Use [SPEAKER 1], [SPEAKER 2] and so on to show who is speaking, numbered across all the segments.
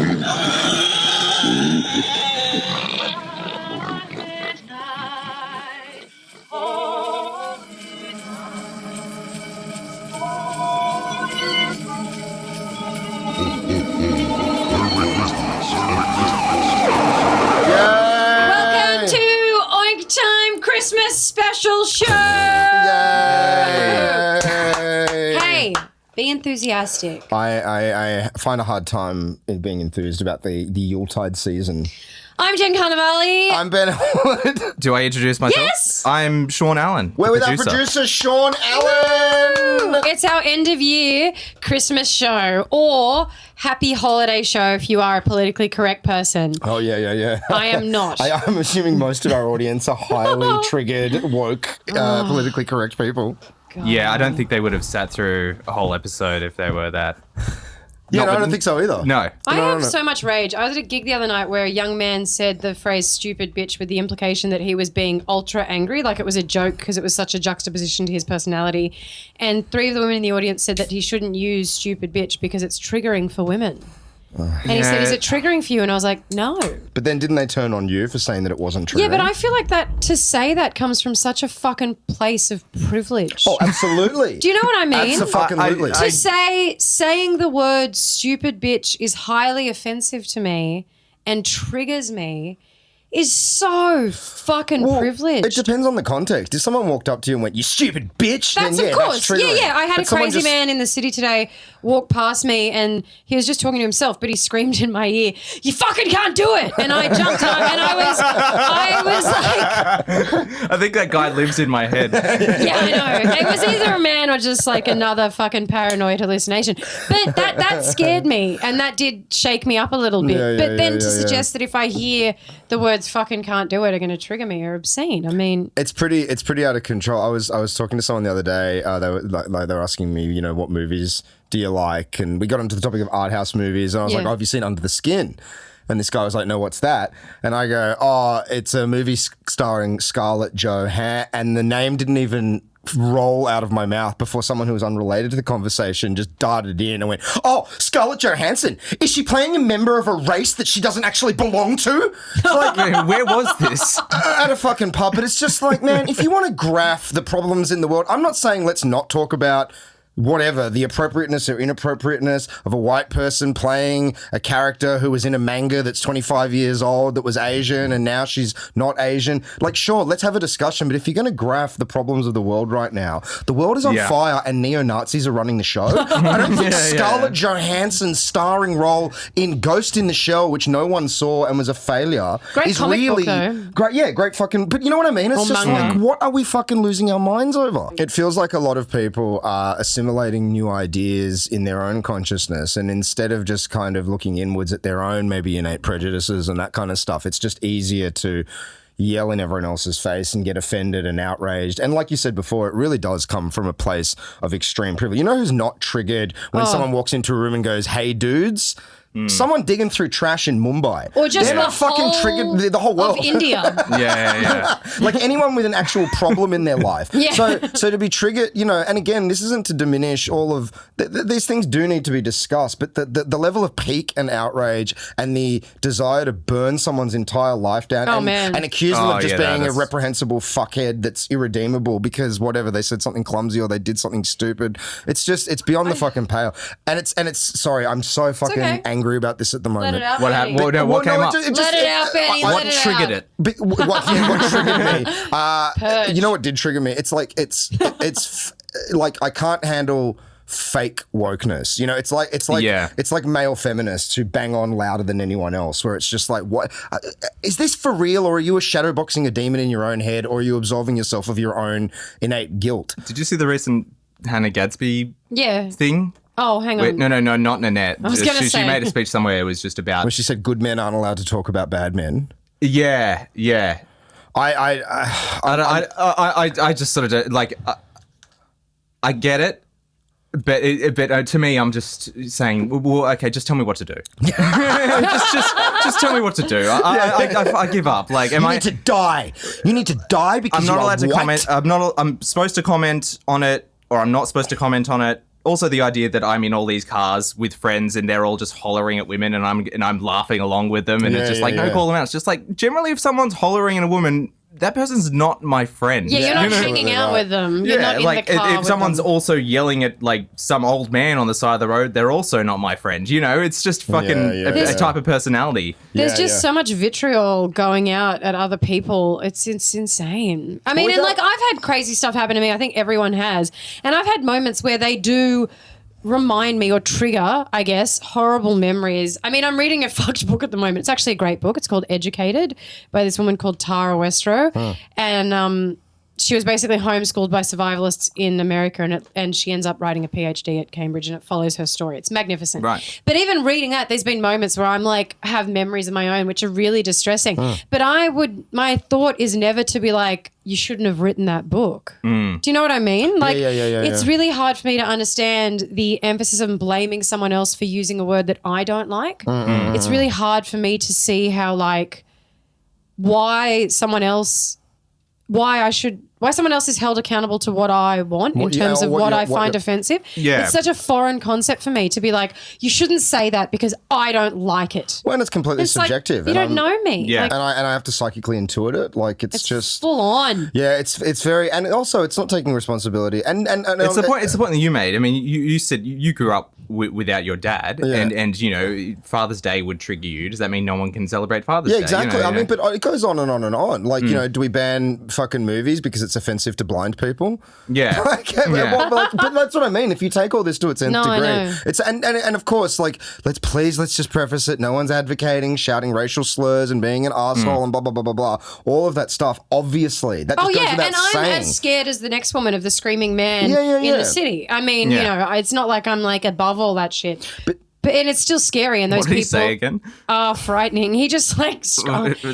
[SPEAKER 1] Welcome to Oink Time Christmas Special Show.
[SPEAKER 2] Yay!
[SPEAKER 1] Hey, be enthusiastic.
[SPEAKER 2] I find a hard time in being enthused about the Yuletide season.
[SPEAKER 1] I'm Jen Carnovale.
[SPEAKER 2] I'm Ben Ellwood.
[SPEAKER 3] Do I introduce myself?
[SPEAKER 1] Yes.
[SPEAKER 3] I'm Shaun Allen.
[SPEAKER 2] We're with our producer, Shaun Allen.
[SPEAKER 1] It's our end of year Christmas show or happy holiday show if you are a politically correct person.
[SPEAKER 2] Oh, yeah.
[SPEAKER 1] I am not.
[SPEAKER 2] I'm assuming most of our audience are highly triggered, woke, politically correct people.
[SPEAKER 1] God.
[SPEAKER 3] Yeah, I don't think they would have sat through a whole episode if they were that.
[SPEAKER 2] Yeah, no, I don't think so either.
[SPEAKER 3] No.
[SPEAKER 1] I have so much rage. I was at a gig the other night where a young man said the phrase stupid bitch with the implication that he was being ultra angry, like it was a joke because it was such a juxtaposition to his personality. And 3 of the women in the audience said that he shouldn't use stupid bitch because it's triggering for women. And he said, is it triggering for you? And I was like, no.
[SPEAKER 2] But then didn't they turn on you for saying that it wasn't triggering?
[SPEAKER 1] Yeah, but I feel like that to say that comes from such a fucking place of privilege.
[SPEAKER 2] Oh, absolutely.
[SPEAKER 1] Do you know what I mean?
[SPEAKER 2] Absolutely.
[SPEAKER 1] To saying the word stupid bitch is highly offensive to me and triggers me is so fucking privileged.
[SPEAKER 2] It depends on the context. If someone walked up to you and went, "You stupid bitch,"
[SPEAKER 1] That's
[SPEAKER 2] then
[SPEAKER 1] of course.
[SPEAKER 2] that's triggering.
[SPEAKER 1] Yeah. I had
[SPEAKER 2] But
[SPEAKER 1] a crazy man in the city today walk past me and he was just talking to himself, but he screamed in my ear, "You fucking can't do it!" And I jumped up and I was like,
[SPEAKER 3] I think that guy lives in my head.
[SPEAKER 1] yeah, I know. It was either a man or just like another fucking paranoid hallucination. But that scared me and that did shake me up a little bit. But then to suggest that if I hear the words fucking can't do it are going to trigger me are obscene. I mean,
[SPEAKER 2] it's pretty out of control. I was talking to someone the other day. They were asking me, what movies do you like? And we got onto the topic of art house movies, and I was like, "Oh, have you seen Under the Skin?" And this guy was like, "No, what's that?" And I go, "Oh, it's a movie starring Scarlett Johansson," and the name didn't even roll out of my mouth before someone who was unrelated to the conversation just darted in and went, "Oh, Scarlett Johansson, is she playing a member of a race that she doesn't actually belong to?"
[SPEAKER 3] Like, where was this?
[SPEAKER 2] At a fucking pub. But it's just like, man, if you want to graph the problems in the world, I'm not saying let's not talk about whatever, the appropriateness or inappropriateness of a white person playing a character who was in a manga that's 25 years old that was Asian and now she's not Asian. Like, sure, let's have a discussion, but if you're going to graph the problems of the world right now, the world is on fire and neo-Nazis are running the show. I don't think Scarlett Johansson's starring role in Ghost in the Shell, which no one saw and was a failure,
[SPEAKER 1] great comic book, though.
[SPEAKER 2] Great. Yeah, great fucking, but you know what I mean? It's just like, what are we fucking losing our minds over? It feels like a lot of people are assimilating new ideas in their own consciousness, and instead of just kind of looking inwards at their own maybe innate prejudices and that kind of stuff, it's just easier to yell in everyone else's face and get offended and outraged. And like you said before, it really does come from a place of extreme privilege. You know who's not triggered when someone walks into a room and goes, "Hey dudes"? Someone digging through trash in Mumbai.
[SPEAKER 1] Or just
[SPEAKER 2] they're not fucking triggered the whole world.
[SPEAKER 1] Of India.
[SPEAKER 3] Yeah.
[SPEAKER 2] Like anyone with an actual problem in their life.
[SPEAKER 1] Yeah.
[SPEAKER 2] So to be triggered, and again, this isn't to diminish all of these things do need to be discussed, but the level of pique and outrage and the desire to burn someone's entire life down and accuse them of just being a reprehensible fuckhead that's irredeemable because whatever, they said something clumsy or they did something stupid. It's beyond the fucking pale. And it's sorry, I'm so fucking angry about this at the moment.
[SPEAKER 1] Let it out,
[SPEAKER 3] What
[SPEAKER 1] Benny.
[SPEAKER 3] happened? What came up?
[SPEAKER 1] Let it out, Benny.
[SPEAKER 3] What triggered it?
[SPEAKER 2] What triggered me? You know what did trigger me? It's like like I can't handle fake wokeness. It's like male feminists who bang on louder than anyone else, where it's just like, what is this for real, or are you shadowboxing a demon in your own head, or are you absolving yourself of your own innate guilt?
[SPEAKER 3] Did you see the recent Hannah Gadsby thing?
[SPEAKER 1] Oh, hang on.
[SPEAKER 3] Wait, no, not Nanette.
[SPEAKER 1] I was going to say.
[SPEAKER 3] She made a speech somewhere. It was just about...
[SPEAKER 2] Where she said good men aren't allowed to talk about bad men.
[SPEAKER 3] Yeah. I just sort of like... I get it, but to me, I'm just saying, well, okay, just tell me what to do. just tell me what to do. I give up. Like,
[SPEAKER 2] you need to die. You need to die because
[SPEAKER 3] I'm not allowed to comment. I'm supposed to comment on it, or I'm not supposed to comment on it. also the idea that I'm in all these cars with friends and they're all just hollering at women and I'm laughing along with them and it's just like, no, call them out. It's just like, generally if someone's hollering at a woman, that person's not my friend.
[SPEAKER 1] Yeah, you're not hanging out with them. You're not in
[SPEAKER 3] like
[SPEAKER 1] the car
[SPEAKER 3] if
[SPEAKER 1] with
[SPEAKER 3] someone's
[SPEAKER 1] them.
[SPEAKER 3] also yelling at like some old man on the side of the road, they're also not my friend. You know, it's just fucking a type of personality.
[SPEAKER 1] There's just so much vitriol going out at other people. It's insane. I mean, and like I've had crazy stuff happen to me. I think everyone has. And I've had moments where they do remind me or trigger, I guess, horrible memories. I mean, I'm reading a fucked book at the moment. It's actually a great book. It's called Educated by this woman called Tara Westrow. And she was basically homeschooled by survivalists in America and she ends up writing a PhD at Cambridge and it follows her story. It's magnificent.
[SPEAKER 3] Right.
[SPEAKER 1] But even reading that, there's been moments where I'm like, have memories of my own, which are really distressing. But my thought is never to be like, you shouldn't have written that book. Do you know what I mean? Like, it's really hard for me to understand the emphasis on blaming someone else for using a word that I don't like. It's really hard for me to see how, like, why someone else is held accountable to what I want in terms of what I find offensive.
[SPEAKER 3] Yeah.
[SPEAKER 1] It's such a foreign concept for me to be like, you shouldn't say that because I don't like it.
[SPEAKER 2] Well, and it's completely
[SPEAKER 1] It's like,
[SPEAKER 2] subjective.
[SPEAKER 1] you don't know me.
[SPEAKER 3] Yeah.
[SPEAKER 1] Like,
[SPEAKER 2] And I have to psychically intuit it. Like it's just
[SPEAKER 1] full on.
[SPEAKER 2] Yeah, it's very, and also it's not taking responsibility. And
[SPEAKER 3] It's the point that you made. I mean, you said you grew up without your dad, and you know, Father's Day would trigger you. Does that mean no one can celebrate Father's Day?
[SPEAKER 2] Yeah, exactly.
[SPEAKER 3] You know,
[SPEAKER 2] I mean, but it goes on and on and on. Like, you know, do we ban fucking movies because it's offensive to blind people?
[SPEAKER 3] Yeah.
[SPEAKER 2] But that's what I mean. If you take all this to its nth
[SPEAKER 1] No, I
[SPEAKER 2] degree,
[SPEAKER 1] know.
[SPEAKER 2] it's and of course, like, let's just preface it. No one's advocating shouting racial slurs and being an arsehole and blah blah blah blah blah. All of that stuff, obviously, that just goes without
[SPEAKER 1] and I'm
[SPEAKER 2] saying.
[SPEAKER 1] as scared as the next woman of the screaming man in the city. I mean, you know, it's not like I'm like above all that shit. But and it's still scary, and those
[SPEAKER 3] What did he
[SPEAKER 1] people
[SPEAKER 3] say again?
[SPEAKER 1] are frightening. He just like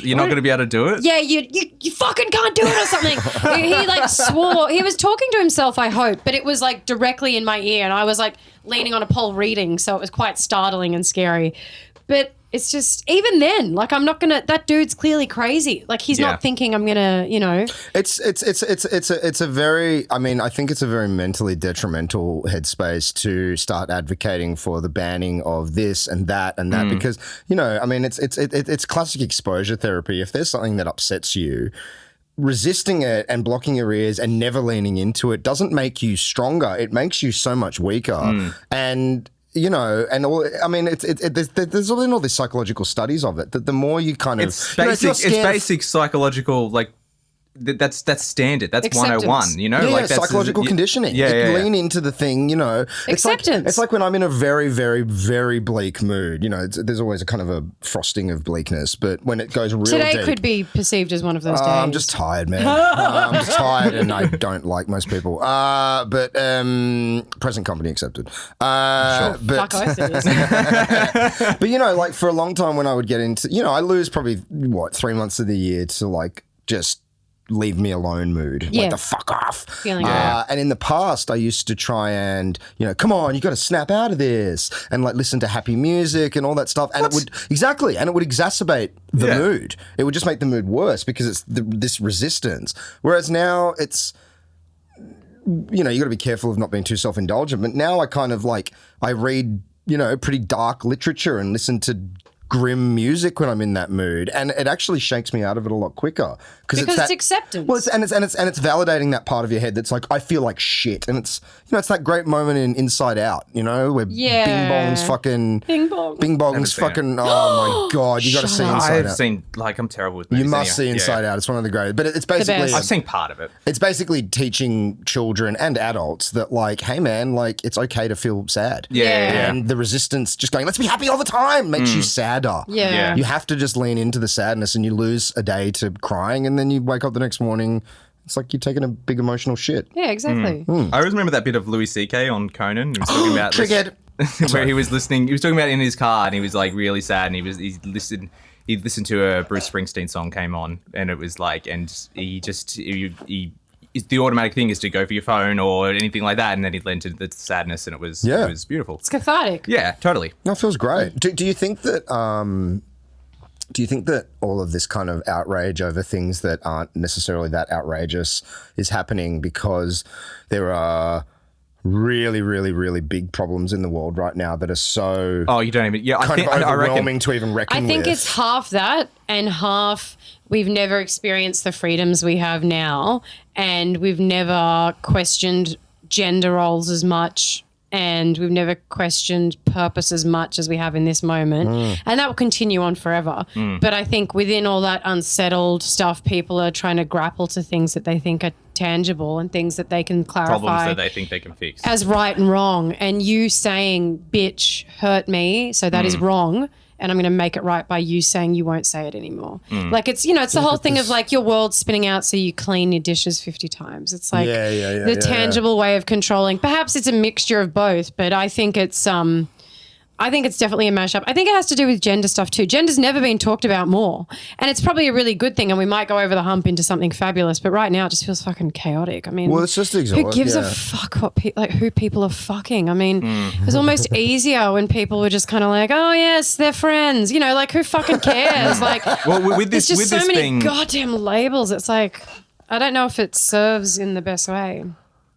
[SPEAKER 3] You're not going to be able to do it?
[SPEAKER 1] yeah, you fucking can't do it or something. he like swore. He was talking to himself, I hope, but it was like directly in my ear, and I was like leaning on a pole reading, so it was quite startling and scary. But it's just, even then, like, I'm not gonna. That dude's clearly crazy. Like, he's not thinking I'm gonna, you know.
[SPEAKER 2] It's a very. I mean, I think it's a very mentally detrimental headspace to start advocating for the banning of this and that because, you know, I mean, it's classic exposure therapy. If there's something that upsets you, resisting it and blocking your ears and never leaning into it doesn't make you stronger. It makes you so much weaker. And you know, and all. I mean, there's all these psychological studies of it. That the more you kind of,
[SPEAKER 3] it's basic psychological, like that's standard. That's
[SPEAKER 1] Acceptance.
[SPEAKER 3] 101. You know,
[SPEAKER 2] yeah,
[SPEAKER 3] like that's
[SPEAKER 2] psychological conditioning. Lean into the thing. You know,
[SPEAKER 1] Acceptance.
[SPEAKER 2] It's like when I'm in a very, very, very bleak mood. You know, there's always a kind of a frosting of bleakness, but when it goes real
[SPEAKER 1] Today
[SPEAKER 2] deep,
[SPEAKER 1] could be perceived as one of those days.
[SPEAKER 2] I'm just tired, man. I'm just tired, and I don't like most people. But present company accepted. But
[SPEAKER 1] Fuck, I see.
[SPEAKER 2] but you know, like for a long time when I would get into, you know, I lose probably 3 months of the year to like just leave me alone mood.
[SPEAKER 1] Yeah.
[SPEAKER 2] Like the fuck off.
[SPEAKER 1] Feeling
[SPEAKER 2] And in the past, I used to try and, you know, come on, you got to snap out of this and like listen to happy music and all that stuff. And it would exacerbate the mood. It would just make the mood worse because it's this resistance. Whereas now it's, you know, you got to be careful of not being too self-indulgent. But now I kind of like, I read, you know, pretty dark literature and listen to grim music when I'm in that mood, and it actually shakes me out of it a lot quicker
[SPEAKER 1] because it's acceptance.
[SPEAKER 2] Well, it's validating that part of your head that's like, I feel like shit, and it's, you know, it's that great moment in Inside Out, you know, where Bing Bong's fucking oh my god, you got to see Inside Out.
[SPEAKER 3] I've seen, like, I'm terrible with movies.
[SPEAKER 2] You must see Inside Out. It's one of the greatest, but it's basically
[SPEAKER 3] I've seen part of it.
[SPEAKER 2] It's basically teaching children and adults that, like, hey man, like, it's okay to feel sad.
[SPEAKER 1] Yeah.
[SPEAKER 2] And the resistance just going, let's be happy all the time, makes you sadder.
[SPEAKER 1] Yeah.
[SPEAKER 2] You have to just lean into the sadness, and you lose a day to crying, and then you wake up the next morning, it's like you're taking a big emotional shit.
[SPEAKER 1] Yeah, exactly.
[SPEAKER 3] I always remember that bit of Louis C.K. on Conan. He was talking about
[SPEAKER 2] Triggered.
[SPEAKER 3] where he was listening. He was talking about in his car, and he was like really sad, and he listened to a Bruce Springsteen song came on, and it was like, and he the automatic thing is to go for your phone or anything like that, and then he lent into the sadness, and it was beautiful.
[SPEAKER 1] It's cathartic.
[SPEAKER 3] Yeah, totally.
[SPEAKER 2] No, it feels great. Do you think that all of this kind of outrage over things that aren't necessarily that outrageous is happening because there are really, really, really big problems in the world right now that are so
[SPEAKER 3] Oh, you don't even. Yeah,
[SPEAKER 2] kind of
[SPEAKER 3] I
[SPEAKER 2] overwhelming
[SPEAKER 3] reckon.
[SPEAKER 2] to even reckon
[SPEAKER 1] I think
[SPEAKER 2] with.
[SPEAKER 1] it's half that and half we've never experienced the freedoms we have now, and we've never questioned gender roles as much, and we've never questioned purpose as much as we have in this moment. And that will continue on forever. But I think within all that unsettled stuff, people are trying to grapple to things that they think are tangible and things that they can clarify
[SPEAKER 3] Problems that they think they can fix.
[SPEAKER 1] as right and wrong. And you saying bitch hurt me, so that is wrong, and I'm going to make it right by you saying you won't say it anymore. Like it's, it's the whole thing of like your world's spinning out so you clean your dishes 50 times. It's like the tangible way of controlling. Perhaps it's a mixture of both, but I think it's definitely a mashup. I think it has to do with gender stuff too. Gender's never been talked about more, and it's probably a really good thing, and we might go over the hump into something fabulous, but right now it just feels fucking chaotic. I mean,
[SPEAKER 2] Well, it's just exhausting.
[SPEAKER 1] who gives a fuck what who people are fucking? I mean, it was almost easier when people were just kind of like, oh yes, they're friends. Like who fucking cares? Like,
[SPEAKER 3] Well, with this,
[SPEAKER 1] there's just
[SPEAKER 3] with
[SPEAKER 1] so
[SPEAKER 3] this
[SPEAKER 1] many
[SPEAKER 3] being,
[SPEAKER 1] goddamn labels. It's like I don't know if it serves in the best way.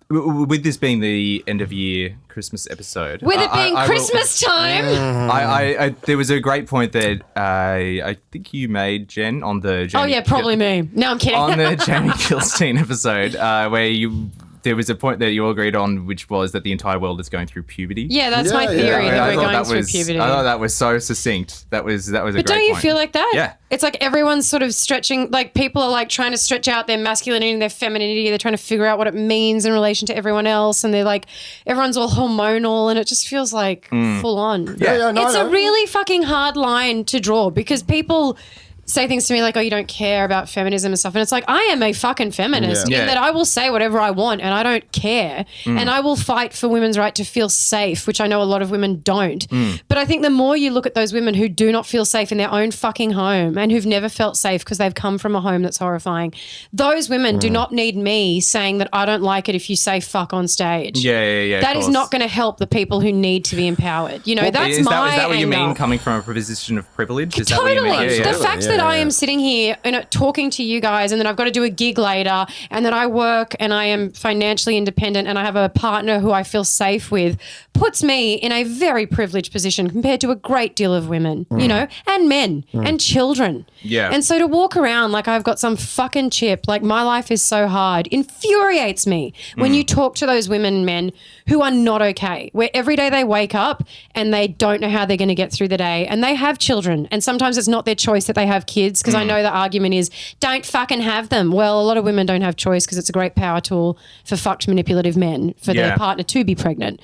[SPEAKER 3] with this being the end of year Christmas episode,
[SPEAKER 1] With it being
[SPEAKER 3] I will-
[SPEAKER 1] Christmas time.
[SPEAKER 3] I there was a great point that I think you made, Jen, on the
[SPEAKER 1] Oh yeah, probably me. No, I'm kidding.
[SPEAKER 3] on the Jamie Kilstein episode, where there was a point that you all agreed on, which was that the entire world is going through puberty.
[SPEAKER 1] Yeah, that's my
[SPEAKER 2] Yeah,
[SPEAKER 1] theory
[SPEAKER 2] yeah.
[SPEAKER 1] that
[SPEAKER 3] I
[SPEAKER 1] we're
[SPEAKER 3] thought
[SPEAKER 1] going
[SPEAKER 3] that
[SPEAKER 1] through
[SPEAKER 3] was,
[SPEAKER 1] puberty.
[SPEAKER 3] I thought that was so succinct. That was a
[SPEAKER 1] But
[SPEAKER 3] great
[SPEAKER 1] don't you
[SPEAKER 3] point.
[SPEAKER 1] feel like that?
[SPEAKER 3] Yeah.
[SPEAKER 1] It's like everyone's sort of stretching, like people are like trying to stretch out their masculinity and their femininity. They're trying to figure out what it means in relation to everyone else. And they're like, everyone's all hormonal and it just feels like full on.
[SPEAKER 2] Yeah, no,
[SPEAKER 1] It's
[SPEAKER 2] I
[SPEAKER 1] a
[SPEAKER 2] know.
[SPEAKER 1] really fucking hard line to draw because people say things to me like, oh, you don't care about feminism and stuff. And it's like, I am a fucking feminist
[SPEAKER 3] Yeah.
[SPEAKER 1] in that I will say whatever I want and I don't care. And I will fight for women's right to feel safe, which I know a lot of women don't. But I think the more you look at those women who do not feel safe in their own fucking home and who've never felt safe because they've come from a home that's horrifying, those women do not need me saying that I don't like it if you say fuck on stage.
[SPEAKER 3] Yeah.
[SPEAKER 1] That
[SPEAKER 3] of
[SPEAKER 1] is
[SPEAKER 3] course.
[SPEAKER 1] not going to help the people who need to be empowered. That's
[SPEAKER 3] is
[SPEAKER 1] my
[SPEAKER 3] that what you
[SPEAKER 1] angle.
[SPEAKER 3] mean, coming from a position of privilege? Is that what you
[SPEAKER 1] Totally.
[SPEAKER 3] mean?
[SPEAKER 1] The fact that I am sitting here talking to you guys and then I've got to do a gig later and that I work and I am financially independent and I have a partner who I feel safe with puts me in a very privileged position compared to a great deal of women, and men and children.
[SPEAKER 3] Yeah.
[SPEAKER 1] And so to walk around like I've got some fucking chip, like my life is so hard, infuriates me when you talk to those women and men who are not okay, where every day they wake up and they don't know how they're going to get through the day and they have children. And sometimes it's not their choice that they have kids because I know the argument is don't fucking have them. Well, a lot of women don't have choice because it's a great power tool for fucked manipulative men for their partner to be pregnant.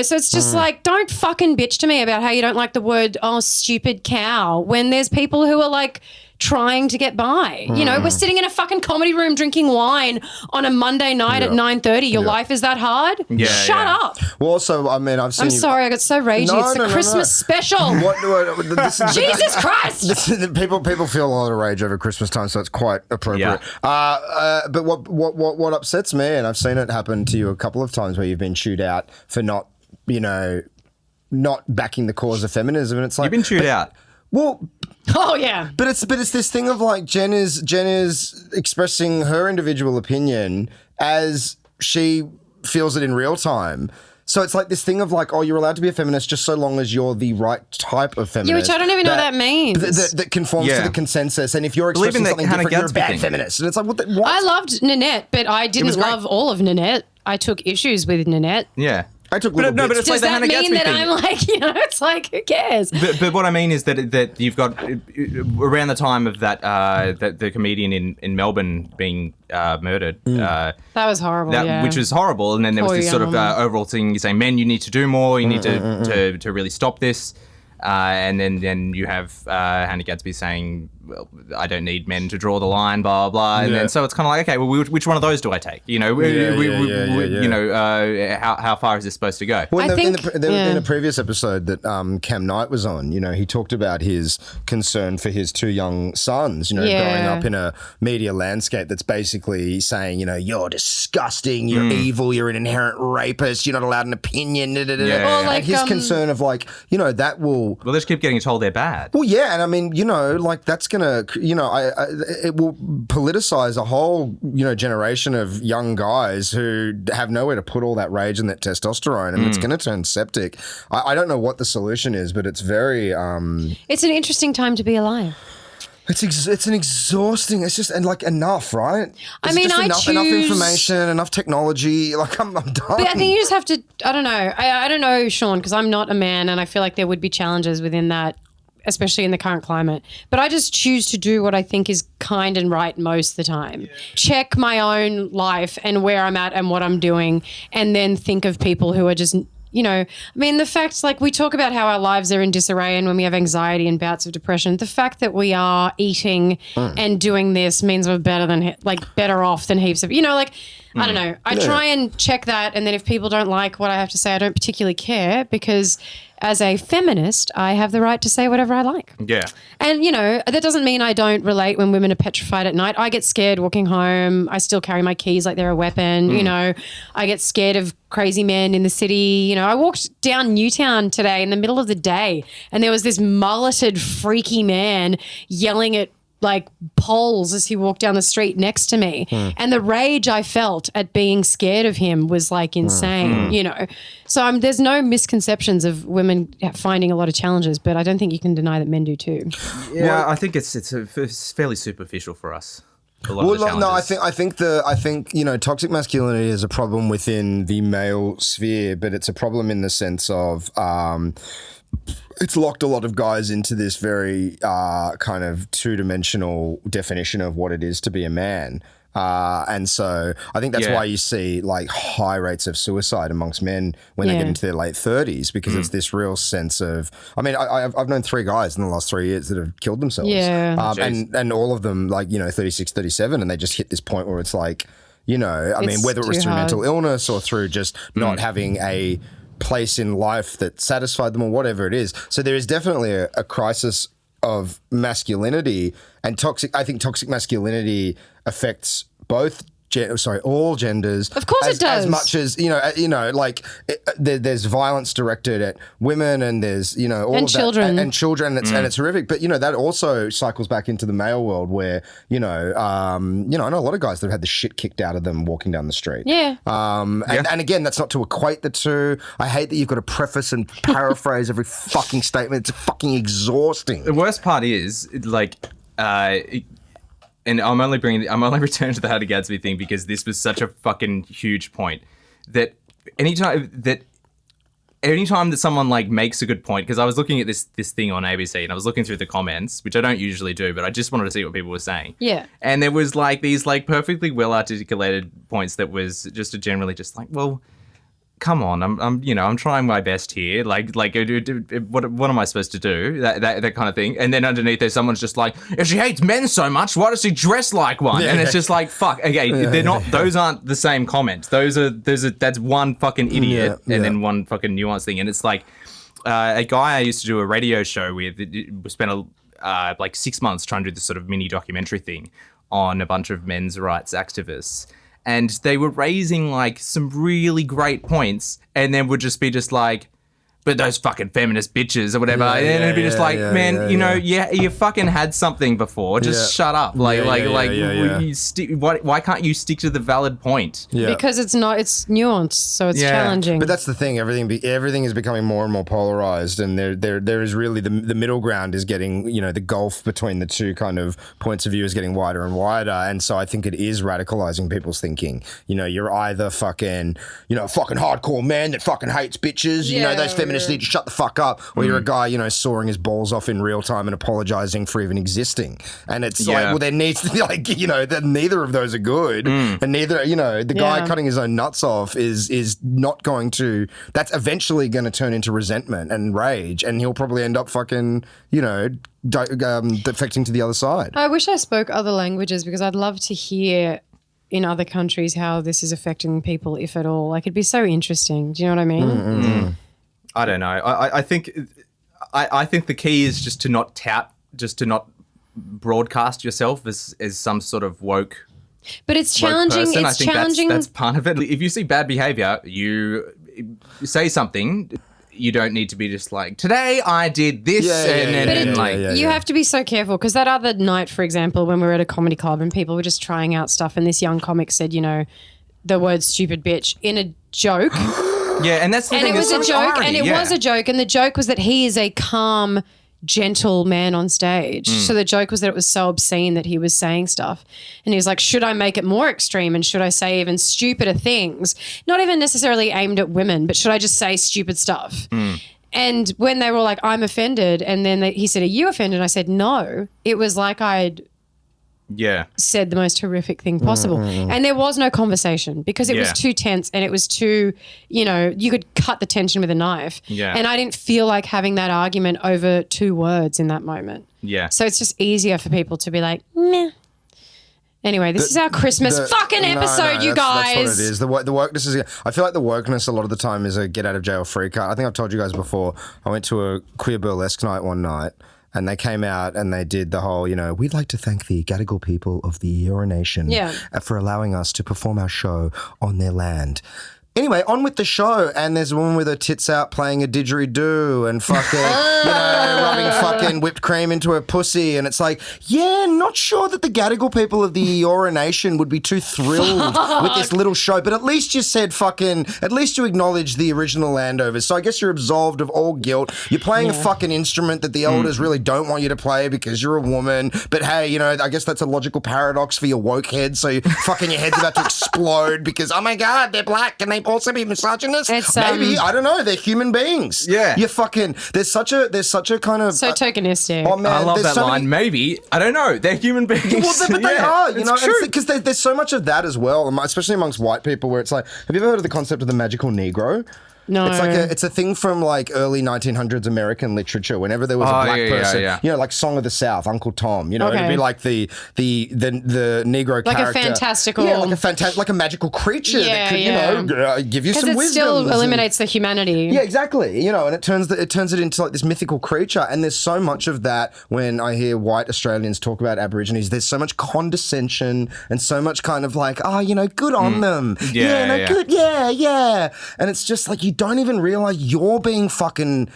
[SPEAKER 1] So it's just like, don't fucking bitch to me about how you don't like the word, oh, stupid cow, when there's people who are like trying to get by. We're sitting in a fucking comedy room drinking wine on a Monday night at 9:30. Your life is that hard?
[SPEAKER 3] Yeah,
[SPEAKER 1] Shut
[SPEAKER 3] yeah.
[SPEAKER 1] up.
[SPEAKER 2] Well, also, I mean, I've seen.
[SPEAKER 1] I'm sorry, I got so ragey.
[SPEAKER 2] No,
[SPEAKER 1] it's the
[SPEAKER 2] no, no,
[SPEAKER 1] Christmas
[SPEAKER 2] no.
[SPEAKER 1] special. Jesus Christ.
[SPEAKER 2] People feel a lot of rage over Christmas time, so it's quite appropriate. But what upsets me, and I've seen it happen to you a couple of times, where you've been chewed out for not backing the cause of feminism, and it's like
[SPEAKER 3] You've been chewed out.
[SPEAKER 2] Well,
[SPEAKER 1] Oh yeah.
[SPEAKER 2] but it's this thing of like Jen is expressing her individual opinion as she feels it in real time. So it's like this thing of like, oh, you're allowed to be a feminist just so long as you're the right type of feminist.
[SPEAKER 1] Yeah, which I don't even know what that means.
[SPEAKER 2] That conforms to
[SPEAKER 3] Yeah.
[SPEAKER 2] the consensus. And if you're
[SPEAKER 3] Believe in
[SPEAKER 2] expressing
[SPEAKER 3] that
[SPEAKER 2] something
[SPEAKER 3] Hannah
[SPEAKER 2] different, you're a
[SPEAKER 3] Gadsby
[SPEAKER 2] bad
[SPEAKER 3] thing.
[SPEAKER 2] feminist. And it's like, what?
[SPEAKER 1] I loved Nanette, but I didn't
[SPEAKER 2] was great.
[SPEAKER 1] love all of Nanette. I took issues with Nanette.
[SPEAKER 3] Yeah.
[SPEAKER 2] I took
[SPEAKER 3] but
[SPEAKER 2] little
[SPEAKER 3] no, but
[SPEAKER 2] bits.
[SPEAKER 3] it's like
[SPEAKER 1] Does
[SPEAKER 3] the
[SPEAKER 1] that
[SPEAKER 3] Hannah
[SPEAKER 1] mean
[SPEAKER 3] Gadsby
[SPEAKER 1] that
[SPEAKER 3] thing.
[SPEAKER 1] I'm like, it's like, who cares?
[SPEAKER 3] But what I mean is that you've got around the time of that the comedian in Melbourne being murdered.
[SPEAKER 1] That was horrible,
[SPEAKER 3] Which was horrible, and then there was
[SPEAKER 1] Poor
[SPEAKER 3] this sort of
[SPEAKER 1] young woman.
[SPEAKER 3] overall thing saying, men, you need to do more, you need to really stop this. And then you have Hannah Gadsby saying, well, I don't need men to draw the line, blah, blah, blah. And then so it's kind of like, okay, well, which one of those do I take? You know, how far is this supposed to go?
[SPEAKER 2] Well,
[SPEAKER 1] I think-
[SPEAKER 2] in a previous episode that Cam Knight was on, he talked about his concern for his two young sons, growing up in a media landscape that's basically saying, you're disgusting, you're evil, you're an inherent rapist, you're not allowed an opinion.
[SPEAKER 1] Or
[SPEAKER 2] And
[SPEAKER 1] like,
[SPEAKER 2] his concern of like, that will...
[SPEAKER 3] Well, they just keep getting told they're bad.
[SPEAKER 2] Well, yeah, and I mean, that's going gonna, it will politicize a whole, generation of young guys who have nowhere to put all that rage and that testosterone, and it's gonna turn septic. I don't know what the solution is, but it's very.
[SPEAKER 1] It's an interesting time to be alive.
[SPEAKER 2] It's an exhausting. It's just enough, right?
[SPEAKER 1] I mean,
[SPEAKER 2] enough information, enough technology. Like I'm done.
[SPEAKER 1] But I think you just have to. I don't know. I don't know, Shaun, because I'm not a man, and I feel like there would be challenges within that, especially in the current climate. But I just choose to do what I think is kind and right most of the time. Yeah. Check my own life and where I'm at and what I'm doing, and then think of people who are just. The fact, we talk about how our lives are in disarray and when we have anxiety and bouts of depression, the fact that we are eating and doing this means we're better off than heaps of, I don't know. I try and check that, and then if people don't like what I have to say, I don't particularly care, because as a feminist, I have the right to say whatever I like.
[SPEAKER 3] Yeah.
[SPEAKER 1] And, that doesn't mean I don't relate when women are petrified at night. I get scared walking home. I still carry my keys like they're a weapon. I get scared of crazy men in the city. I walked down Newtown today in the middle of the day, and there was this mulleted, freaky man yelling at poles as he walked down the street next to me. And the rage I felt at being scared of him was insane, So there's no misconceptions of women finding a lot of challenges, but I don't think you can deny that men do too.
[SPEAKER 3] Yeah, I think it's fairly superficial for us.
[SPEAKER 2] I think toxic masculinity is a problem within the male sphere, but it's a problem in the sense of it's locked a lot of guys into this very kind of two-dimensional definition of what it is to be a man. And so I think that's why you see high rates of suicide amongst men when they get into their late 30s, because it's this real sense of, I've known 3 guys in the last 3 years that have killed themselves.
[SPEAKER 1] Yeah.
[SPEAKER 2] And all of them 36, 37, and they just hit this point where it's whether it was through mental illness or through just not having a place in life that satisfied them or whatever it is. So there is definitely a crisis of masculinity, and I think toxic masculinity affects all genders.
[SPEAKER 1] Of course it does.
[SPEAKER 2] As much as, there's violence directed at women, and there's, all
[SPEAKER 1] and
[SPEAKER 2] of
[SPEAKER 1] children.
[SPEAKER 2] That. And children, and it's horrific. But, that also cycles back into the male world where, I know a lot of guys that have had the shit kicked out of them walking down the street.
[SPEAKER 1] Yeah.
[SPEAKER 2] And again, that's not to equate the two. I hate that you've got to preface and paraphrase every fucking statement. It's fucking exhausting.
[SPEAKER 3] The worst part is, and I'm only returning to the How to Gatsby thing because this was such a fucking huge point, that anytime that someone makes a good point, because I was looking at this thing on ABC and I was looking through the comments, which I don't usually do, but I just wanted to see what people were saying.
[SPEAKER 1] Yeah.
[SPEAKER 3] And there was these perfectly well articulated points that was just generally just well, come on, I'm trying my best here. What am I supposed to do? That kind of thing. And then underneath there, someone's just if she hates men so much, why does she dress like one? Yeah. And it's just fuck. Okay, they're not. Those aren't the same comments. That's one fucking idiot, and then one fucking nuanced thing. And it's a guy I used to do a radio show with. We spent 6 months trying to do this sort of mini documentary thing on a bunch of men's rights activists. And they were raising some really great points, and then would just be but those fucking feminist bitches or whatever. And it'd be you fucking had something before. Just shut up. Why can't you stick to the valid point?
[SPEAKER 2] Yeah.
[SPEAKER 1] Because it's nuanced, so it's challenging.
[SPEAKER 2] But that's the thing. Everything is becoming more and more polarized, and there is really the middle ground is getting, the gulf between the two kind of points of view is getting wider and wider. And so I think it is radicalizing people's thinking. You're either fucking hardcore man that fucking hates bitches. Those feminists need to shut the fuck up, or you're a guy, sawing his balls off in real time and apologizing for even existing. And it's there needs to be that neither of those are good, and neither, the guy cutting his own nuts off is not going to. That's eventually going to turn into resentment and rage, and he'll probably end up fucking, defecting to the other side.
[SPEAKER 1] I wish I spoke other languages, because I'd love to hear in other countries how this is affecting people, if at all. It'd be so interesting. Do you know what I mean?
[SPEAKER 3] I don't know. I think the key is just to not broadcast yourself as some sort of woke.
[SPEAKER 1] But it's challenging.
[SPEAKER 3] Person.
[SPEAKER 1] It's challenging.
[SPEAKER 3] That's part of it. If you see bad behavior, you say something, you don't need to be just like, today I did this.
[SPEAKER 1] You have to be so careful because that other night, for example, when we were at a comedy club and people were just trying out stuff and this young comic said, the word stupid bitch in a joke.
[SPEAKER 3] Yeah, and that's the thing.
[SPEAKER 1] And it was a joke, and it was a joke, and the joke was that he is a calm, gentle man on stage. So the joke was that it was so obscene that he was saying stuff. And he was like, should I make it more extreme and should I say even stupider things? Not even necessarily aimed at women, but should I just say stupid stuff? And when they were like, I'm offended, and then he said, are you offended? And I said, no. It was like I'd said the most horrific thing possible. And there was no conversation because it was too tense and it was too, you could cut the tension with a knife.
[SPEAKER 3] Yeah.
[SPEAKER 1] And I didn't feel like having that argument over 2 words in that moment.
[SPEAKER 3] Yeah.
[SPEAKER 1] So it's just easier for people to be like, meh. Anyway, this is our Christmas fucking episode, you guys.
[SPEAKER 2] That's what it is. The wokeness is. I feel like the wokeness a lot of the time is a get out of jail free card. I think I've told you guys before. I went to a queer burlesque night one night. And they came out and they did the whole, we'd like to thank the Gadigal people of the Eora Nation for allowing us to perform our show on their land. Anyway, on with the show, and there's a woman with her tits out playing a didgeridoo and fucking, rubbing fucking whipped cream into her pussy, and it's like, not sure that the Gadigal people of the Eora Nation would be too thrilled with this little show, but at least you said at least you acknowledged the original landowners, so I guess you're absolved of all guilt. You're playing a fucking instrument that the elders really don't want you to play because you're a woman, but hey, I guess that's a logical paradox for your woke head, so your head's about to explode because, oh my God, they're black, can they also be misogynist? Maybe, I don't know. They're human beings. Yeah. You're fucking, there's such a kind of...
[SPEAKER 1] So tokenistic.
[SPEAKER 3] Oh, man, I love that line. Maybe. I don't know. They're human beings.
[SPEAKER 2] Well, but they are, because there's so much of that as well, especially amongst white people where it's like, have you ever heard of the concept of the magical Negro?
[SPEAKER 1] No.
[SPEAKER 2] It's a thing from like early 1900s American literature. Whenever there was a black person, like Song of the South, Uncle Tom. It'd be like the Negro
[SPEAKER 1] like
[SPEAKER 2] character,
[SPEAKER 1] a fantastical,
[SPEAKER 2] like a magical creature that could give you some wisdom. Because it
[SPEAKER 1] still eliminates the humanity.
[SPEAKER 2] Yeah, exactly. And it turns it into like this mythical creature. And there's so much of that when I hear white Australians talk about Aborigines. There's so much condescension and so much kind of like, good on them. Good, and it's just like you don't even realize you're being fucking...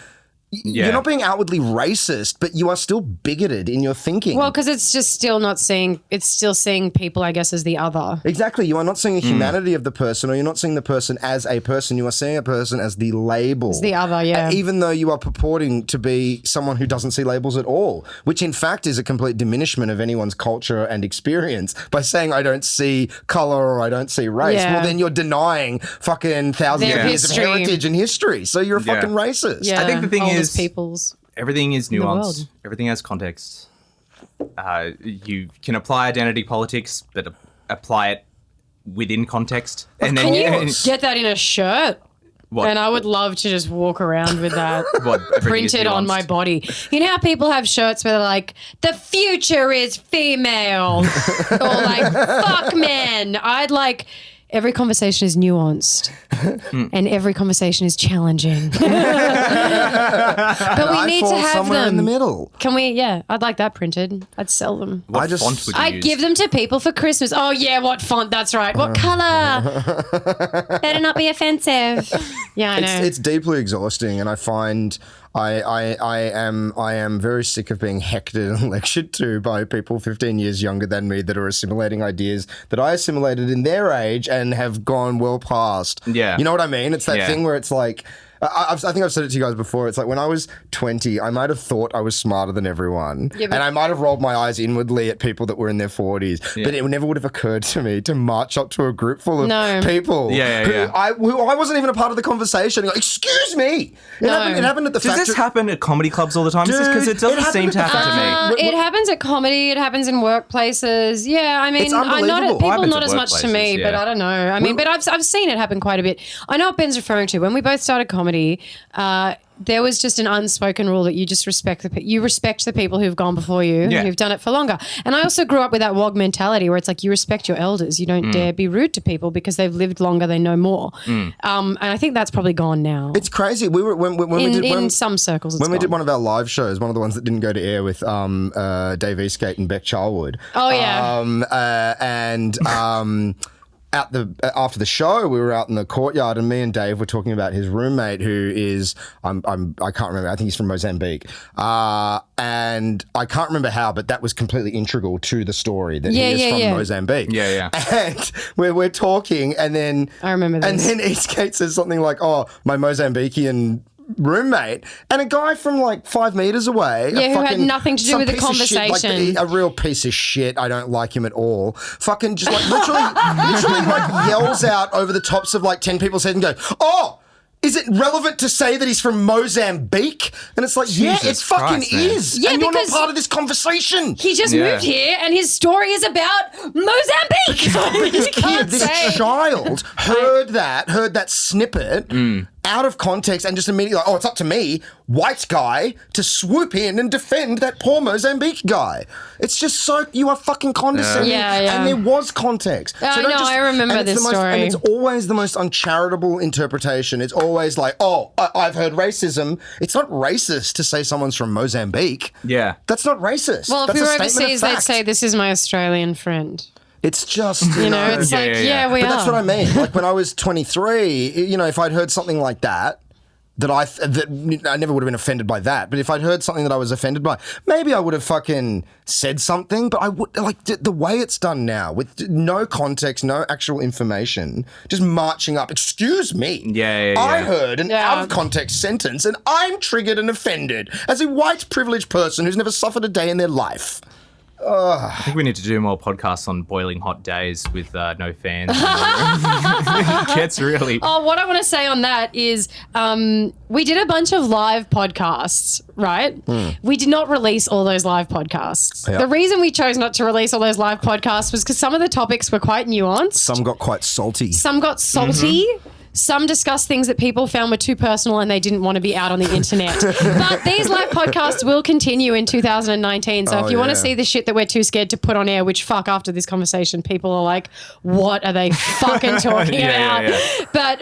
[SPEAKER 2] You're not being outwardly racist, but you are still bigoted in your thinking.
[SPEAKER 1] Well, because it's just still still seeing people, I guess, as the other.
[SPEAKER 2] Exactly. You are not seeing the humanity of the person, or you're not seeing the person as a person. You are seeing a person as the label.
[SPEAKER 1] As the other, yeah.
[SPEAKER 2] Even though you are purporting to be someone who doesn't see labels at all, which in fact is a complete diminishment of anyone's culture and experience by saying, I don't see color or I don't see race. Yeah. Well, then you're denying fucking thousands of years of heritage and history. So you're a fucking racist.
[SPEAKER 1] Yeah.
[SPEAKER 3] I think the thing is,
[SPEAKER 1] peoples.
[SPEAKER 3] Everything is nuanced. Everything has context. You can apply identity politics, but apply it within context.
[SPEAKER 1] And then you get that in a shirt?
[SPEAKER 3] What?
[SPEAKER 1] And I would love to just walk around with that printed on my body. You know how people have shirts where they're like, the future is female. Or like, fuck men. I'd like... Every conversation is nuanced and every conversation is challenging. But we need to have
[SPEAKER 2] somewhere
[SPEAKER 1] them
[SPEAKER 2] in the middle.
[SPEAKER 1] Can we? Yeah, I'd like that printed. I'd sell them.
[SPEAKER 3] What font would you
[SPEAKER 1] I'd
[SPEAKER 3] use?
[SPEAKER 1] give them to people for Christmas. Oh yeah, what font? That's right. What colour? Better not be offensive. Yeah, I know.
[SPEAKER 2] It's deeply exhausting, and I find I am very sick of being hectored and lectured to by people 15 years younger than me that are assimilating ideas that I assimilated in their age and have gone well past.
[SPEAKER 3] Yeah.
[SPEAKER 2] You know what I mean? It's that thing where it's like... I think I've said it to you guys before. It's like when I was 20, I might have thought I was smarter than everyone. Yeah, and I might have rolled my eyes inwardly at people that were in their 40s. Yeah. But it never would have occurred to me to march up to a group full of people who I wasn't even a part of the conversation. And go, excuse me. It happened at the factory.
[SPEAKER 3] Does this happen at comedy clubs all the time? Because it doesn't seem to happen to me.
[SPEAKER 1] It happens at comedy. It happens in workplaces. Yeah, I mean,
[SPEAKER 2] it's unbelievable.
[SPEAKER 1] People not as much to me, but I don't know. I mean, but I've seen it happen quite a bit. I know what Ben's referring to. When we both started comedy, there was just an unspoken rule that you just respect the people who've gone before you and who've done it for longer. And I also grew up with that WOG mentality where it's like you respect your elders. You don't dare be rude to people because they've lived longer, they know more. And I think that's probably gone now.
[SPEAKER 2] It's crazy. We were in
[SPEAKER 1] some circles.
[SPEAKER 2] When we did one of our live shows, one of the ones that didn't go to air with Dave Eastgate and Beck Charlwood.
[SPEAKER 1] Oh yeah.
[SPEAKER 2] after the show, we were out in the courtyard, and me and Dave were talking about his roommate, who is I can't remember. I think he's from Mozambique, and I can't remember how, but that was completely integral to the story that he is from Mozambique.
[SPEAKER 3] Yeah.
[SPEAKER 2] And we're talking, and then
[SPEAKER 1] I remember this.
[SPEAKER 2] And then Eastgate says something like, "Oh, my Mozambican roommate," and a guy from like 5 meters away,
[SPEAKER 1] who had nothing to do with the conversation,
[SPEAKER 2] a real piece of shit. I don't like him at all. Fucking just like literally like yells out over the tops of like 10 people's heads and go, "Oh, is it relevant to say that he's from Mozambique?" And it's like,
[SPEAKER 3] Jesus
[SPEAKER 2] it fucking
[SPEAKER 3] Christ, man.
[SPEAKER 2] is.
[SPEAKER 1] Yeah,
[SPEAKER 2] and you're not
[SPEAKER 1] because
[SPEAKER 2] part of this conversation.
[SPEAKER 1] he just moved here, and his story is about Mozambique.
[SPEAKER 2] This child heard that snippet out of context and just immediately like, "Oh, it's up to me, white guy, to swoop in and defend that poor Mozambique guy." It's just so, you are fucking condescending.
[SPEAKER 1] Yeah.
[SPEAKER 2] And there was context.
[SPEAKER 1] I know, I remember this story.
[SPEAKER 2] And it's always the most uncharitable interpretation. It's always like, "Oh, I've heard racism." It's not racist to say someone's from Mozambique.
[SPEAKER 3] Yeah.
[SPEAKER 2] That's not racist.
[SPEAKER 1] Well, if
[SPEAKER 2] That's
[SPEAKER 1] we
[SPEAKER 2] a
[SPEAKER 1] were
[SPEAKER 2] statement of
[SPEAKER 1] overseas, they'd
[SPEAKER 2] fact.
[SPEAKER 1] say, "This is my Australian friend."
[SPEAKER 2] It's just,
[SPEAKER 1] You know, it's
[SPEAKER 3] Yeah,
[SPEAKER 1] like,
[SPEAKER 3] yeah.
[SPEAKER 1] we
[SPEAKER 2] but
[SPEAKER 1] are.
[SPEAKER 2] that's what I mean. Like when I was 23, you know, if I'd heard something like that I never would have been offended by that. But if I'd heard something that I was offended by, maybe I would have fucking said something. But I would, like, the way it's done now, with no context, no actual information, just marching up. Excuse me.
[SPEAKER 3] Yeah.
[SPEAKER 2] I heard an out of context sentence, and I'm triggered and offended as a white privileged person who's never suffered a day in their life.
[SPEAKER 3] I think we need to do more podcasts on boiling hot days with no fans. It gets really...
[SPEAKER 1] Oh, what I want to say on that is we did a bunch of live podcasts, right? We did not release all those live podcasts.
[SPEAKER 2] Yeah.
[SPEAKER 1] The reason we chose not to release all those live podcasts was because some of the topics were quite nuanced.
[SPEAKER 2] Some got quite salty.
[SPEAKER 1] Some got salty. Some discussed things that people found were too personal and they didn't want to be out on the internet. But these live podcasts will continue in 2019. So if you want to see the shit that we're too scared to put on air, which after this conversation, people are like, what are they fucking talking about?
[SPEAKER 3] Yeah.
[SPEAKER 1] But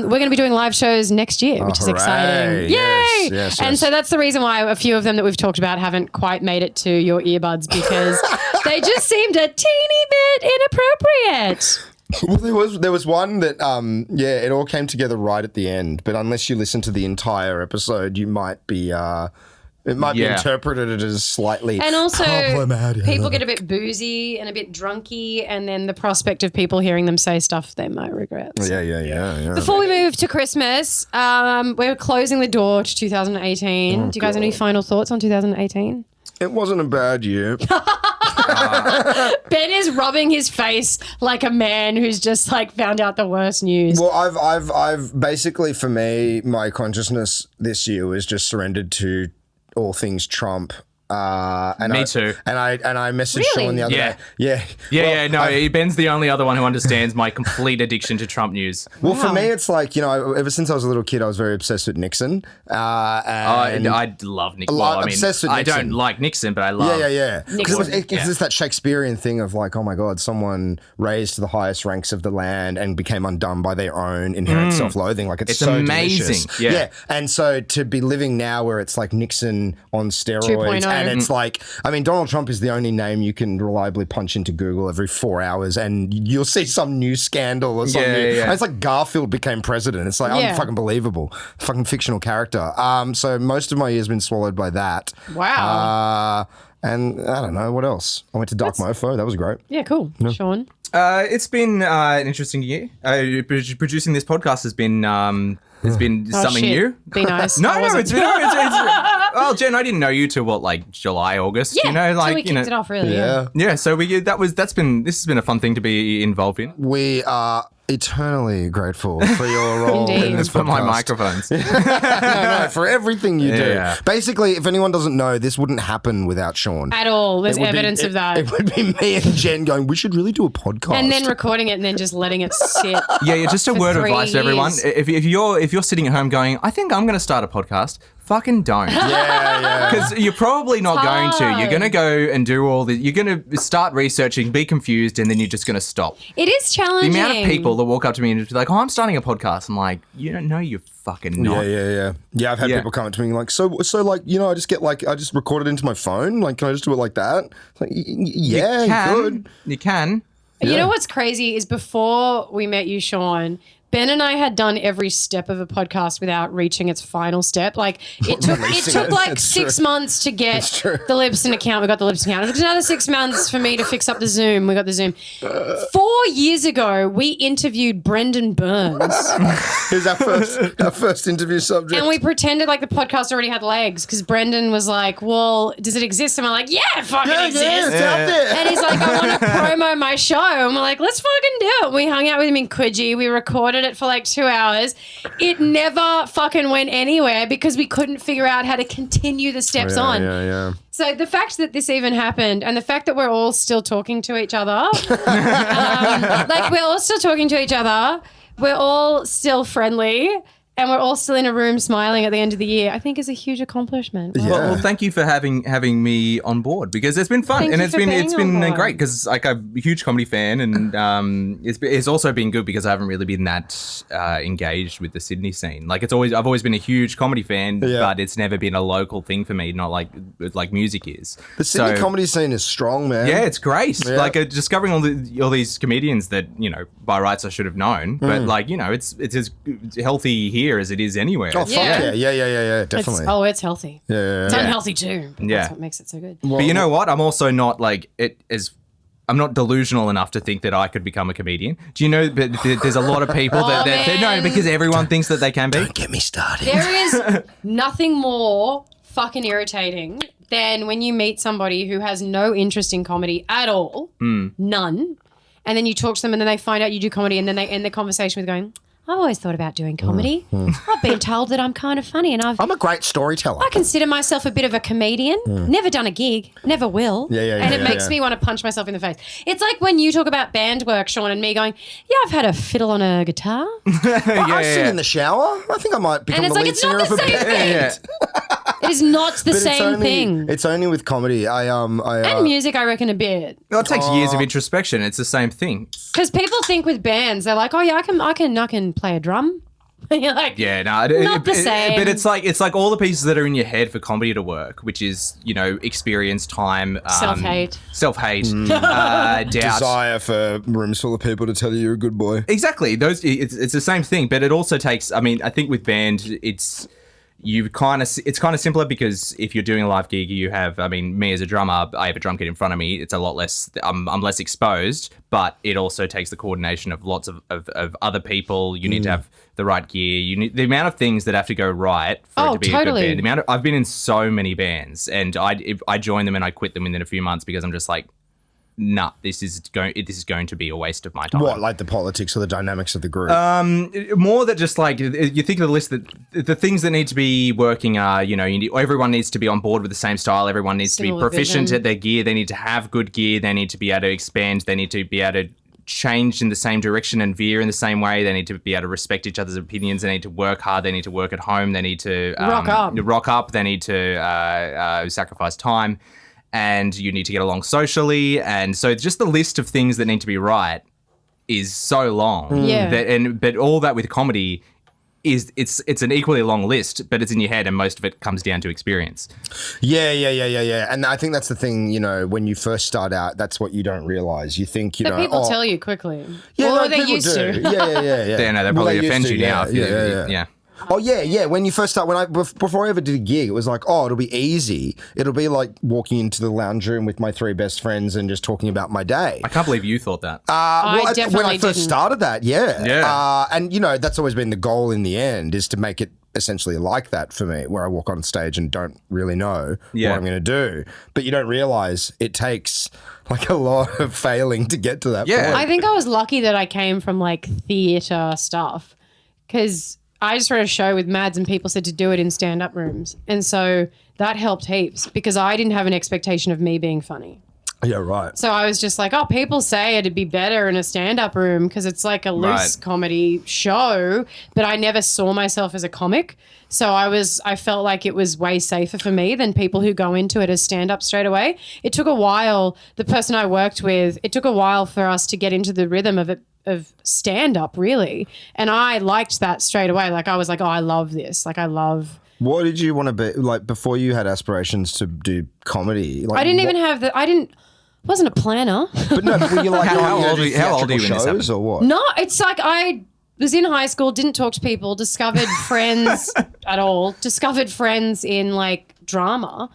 [SPEAKER 1] we're going to be doing live shows next year, which is exciting. Yay!
[SPEAKER 2] Yes.
[SPEAKER 1] And so that's the reason why a few of them that we've talked about haven't quite made it to your earbuds, because they just seemed a teeny bit inappropriate.
[SPEAKER 2] Well, there was one that, it all came together right at the end. But unless you listen to the entire episode, you might be, it might be interpreted as slightly
[SPEAKER 1] And also,
[SPEAKER 2] problematic.
[SPEAKER 1] people get a bit boozy and a bit drunky, and then the prospect of people hearing them say stuff they might regret.
[SPEAKER 2] Yeah.
[SPEAKER 1] Before we move to Christmas, we're closing the door to 2018. Do you guys have any final thoughts on 2018?
[SPEAKER 2] It wasn't a bad year.
[SPEAKER 1] Ben is rubbing his face like a man who's just like found out the worst news.
[SPEAKER 2] Well, I've basically, for me, my consciousness this year was just surrendered to all things Trump.
[SPEAKER 3] Me too.
[SPEAKER 2] And I messaged
[SPEAKER 1] Really?
[SPEAKER 2] Shaun the other day. Yeah.
[SPEAKER 3] Ben's the only other one who understands my complete addiction to Trump news.
[SPEAKER 2] Well, for me, it's like, you know, ever since I was a little kid, I was very obsessed with Nixon. And
[SPEAKER 3] I love Nixon.
[SPEAKER 2] Obsessed with
[SPEAKER 3] I
[SPEAKER 2] Nixon.
[SPEAKER 3] don't like Nixon, but I love...
[SPEAKER 2] Yeah. Because
[SPEAKER 1] Nixon.
[SPEAKER 2] it's just that Shakespearean thing of like, oh my God, someone raised to the highest ranks of the land and became undone by their own inherent self-loathing. Like, it's so
[SPEAKER 3] amazing.
[SPEAKER 2] delicious.
[SPEAKER 3] Yeah.
[SPEAKER 2] And so to be living now where it's like Nixon on steroids
[SPEAKER 1] 2.0.
[SPEAKER 2] and it's like, I mean, Donald Trump is the only name you can reliably punch into Google every 4 hours and you'll see some new scandal or something.
[SPEAKER 3] Yeah.
[SPEAKER 2] And it's like Garfield became president. It's like, fucking believable. Fucking fictional character. So most of my year's been swallowed by that.
[SPEAKER 1] Wow.
[SPEAKER 2] And I don't know, what else? I went to Dark Mofo. That was great.
[SPEAKER 1] Yeah, cool. Shaun?
[SPEAKER 3] It's been an interesting year. Producing this podcast has been something new.
[SPEAKER 1] Be nice.
[SPEAKER 3] No, it's well, Jen, I didn't know you till July, August.
[SPEAKER 1] Yeah,
[SPEAKER 3] you know,
[SPEAKER 1] so we kicked it off really.
[SPEAKER 2] Yeah.
[SPEAKER 3] So this has been a fun thing to be involved in.
[SPEAKER 2] We are eternally grateful for your role
[SPEAKER 1] Indeed.
[SPEAKER 2] in this
[SPEAKER 3] For my
[SPEAKER 2] podcast.
[SPEAKER 3] microphones.
[SPEAKER 2] No, for everything you do.
[SPEAKER 3] Yeah.
[SPEAKER 2] Basically, if anyone doesn't know, this wouldn't happen without Shaun.
[SPEAKER 1] At all. There's
[SPEAKER 2] It would be-
[SPEAKER 1] evidence of that.
[SPEAKER 2] It would be me and Jen going, we should really do a podcast.
[SPEAKER 1] And then recording it and then just letting it sit.
[SPEAKER 3] Yeah, just a
[SPEAKER 1] For
[SPEAKER 3] word of
[SPEAKER 1] 3
[SPEAKER 3] advice to everyone.
[SPEAKER 1] years.
[SPEAKER 3] If you're sitting at home going, I think I'm going to start a podcast, fucking don't.
[SPEAKER 2] Yeah.
[SPEAKER 3] Because you're probably not going to. You're
[SPEAKER 1] hard.
[SPEAKER 3] going to go and do all the. You're going to start researching, be confused, and then you're just going to stop.
[SPEAKER 1] It is
[SPEAKER 3] The
[SPEAKER 1] challenging.
[SPEAKER 3] amount of people that walk up to me and just be like, "Oh, I'm starting a podcast." I'm like, "You don't know, you're fucking not."
[SPEAKER 2] Yeah. I've had people come up to me like, so like, you know, I just record it into my phone. Like, can I just do it like that? It's like, yeah, you could.
[SPEAKER 3] You can.
[SPEAKER 1] You know what's crazy is before we met you, Shaun, Ben and I had done every step of a podcast without reaching its final step. Like it took like 6 months to get the Libsyn account. We got the Libsyn account. It took another 6 months for me to fix up the Zoom. We got the Zoom. 4 years ago, we interviewed Brendan Burns.
[SPEAKER 2] Who's our first interview subject?
[SPEAKER 1] And we pretended like the podcast already had legs because Brendan was like, well, does it exist? And we're like, yeah, it fucking exists.
[SPEAKER 2] Yeah, it's out there.
[SPEAKER 1] And he's like, I want to promo my show. And we're like, let's fucking do it. We hung out with him in Coogee. We recorded it for like 2 hours. It never fucking went anywhere because we couldn't figure out how to continue the steps on.
[SPEAKER 2] Yeah.
[SPEAKER 1] So the fact that this even happened and the fact that we're all still talking to each other, like we're all still talking to each other, we're all still friendly, and we're all still in a room smiling at the end of the year, I think is a huge accomplishment. Wow.
[SPEAKER 3] Well, thank you for having me on board because it's been fun and it's been great because like I'm a huge comedy fan and it's also been good because I haven't really been that engaged with the Sydney scene. Like I've always been a huge comedy fan, but it's never been a local thing for me, not like music is.
[SPEAKER 2] The Sydney comedy scene is strong, man.
[SPEAKER 3] Yeah, it's great. Yeah. Like discovering all these comedians that by rights I should have known, but like it's as healthy here as it is anywhere.
[SPEAKER 2] Oh, fuck yeah, definitely.
[SPEAKER 1] It's healthy.
[SPEAKER 2] Yeah.
[SPEAKER 1] It's unhealthy too. But that's what makes it so good.
[SPEAKER 3] Well, but you know what? I'm also not I'm not delusional enough to think that I could become a comedian. Do you know that there's a lot of people that because everyone thinks that they can be.
[SPEAKER 2] Don't get me started.
[SPEAKER 1] There is nothing more fucking irritating than when you meet somebody who has no interest in comedy at all, none, and then you talk to them and then they find out you do comedy and then they end the conversation with going, I've always thought about doing comedy. I've been told that I'm kind of funny and I'm
[SPEAKER 2] a great storyteller.
[SPEAKER 1] I consider myself a bit of a comedian. Never done a gig. Never will. And it makes me want to punch myself in the face. It's like when you talk about band work, Shaun, and me going, yeah, I've had a fiddle on a guitar.
[SPEAKER 2] I sing in the shower. I think I might become the lead singer of a band.
[SPEAKER 1] It is not the same thing.
[SPEAKER 2] It's only with comedy.
[SPEAKER 1] And music, I reckon, a bit.
[SPEAKER 3] Well, it takes years of introspection. It's the same thing.
[SPEAKER 1] Because people think with bands, they're like, oh yeah, I can play a drum. And you're like, not the same.
[SPEAKER 3] But it's like all the pieces that are in your head for comedy to work, which is experience, time, self-hate, doubt,
[SPEAKER 2] desire for rooms full of people to tell you you're a good boy.
[SPEAKER 3] Exactly. It's the same thing, but it also takes. I mean, I think with band, it's kind of simpler because if you're doing a live gig, you have, I mean, me as a drummer, I have a drum kit in front of me. It's a lot less, I'm less exposed, but it also takes the coordination of lots of other people. You need to have the right gear. You need the amount of things that have to go right for it to be a good band. I've been in so many bands and I joined them and I quit them within a few months because I'm just like, nah, this is going to be a waste of my time.
[SPEAKER 2] What, like the politics or the dynamics of the group?
[SPEAKER 3] More that just like you think of the list that the things that need to be working are, everyone needs to be on board with the same style. Everyone needs to be proficient at their gear. They need to have good gear. They need to be able to expand. They need to be able to change in the same direction and veer in the same way. They need to be able to respect each other's opinions. They need to work hard. They need to work at home. They need to rock up. They need to sacrifice time. And you need to get along socially. And so just the list of things that need to be right is so long. But all that with comedy is it's an equally long list, but it's in your head and most of it comes down to experience.
[SPEAKER 2] Yeah. And I think that's the thing, when you first start out, that's what you don't realize. You think,
[SPEAKER 1] that people tell you quickly.
[SPEAKER 2] Yeah,
[SPEAKER 1] or they used to.
[SPEAKER 2] Yeah.
[SPEAKER 3] No, they probably offend you now. Yeah.
[SPEAKER 2] Oh yeah. When you first start, before I ever did a gig, it was like, oh, it'll be easy. It'll be like walking into the lounge room with my 3 best friends and just talking about my day.
[SPEAKER 3] I can't believe you thought that.
[SPEAKER 2] When I first started that, yeah. And that's always been the goal in the end, is to make it essentially like that for me, where I walk on stage and don't really know what I'm going to do. But you don't realize it takes like a lot of failing to get to that point.
[SPEAKER 1] I think I was lucky that I came from like theatre stuff because I just read a show with Mads and people said to do it in stand-up rooms. And so that helped heaps because I didn't have an expectation of me being funny.
[SPEAKER 2] Yeah, right.
[SPEAKER 1] So I was just like, oh, people say it'd be better in a stand-up room because it's like a loose comedy show, but I never saw myself as a comic. So I felt like it was way safer for me than people who go into it as stand-up straight away. It took a while, the person I worked with, it took a while for us to get into the rhythm of it, of stand-up, really. And I liked that straight away. Like, I was like, oh, I love this. Like, I love...
[SPEAKER 2] What did you want to be, like, before you had aspirations to do comedy? Like,
[SPEAKER 1] I didn't even have the... Wasn't a planner.
[SPEAKER 2] But no, were you like
[SPEAKER 3] How old are you
[SPEAKER 2] theatrical
[SPEAKER 3] when this
[SPEAKER 2] shows
[SPEAKER 3] happened?
[SPEAKER 2] or what?
[SPEAKER 1] No, it's like I was in high school, didn't talk to people, discovered friends at all, discovered friends in like drama,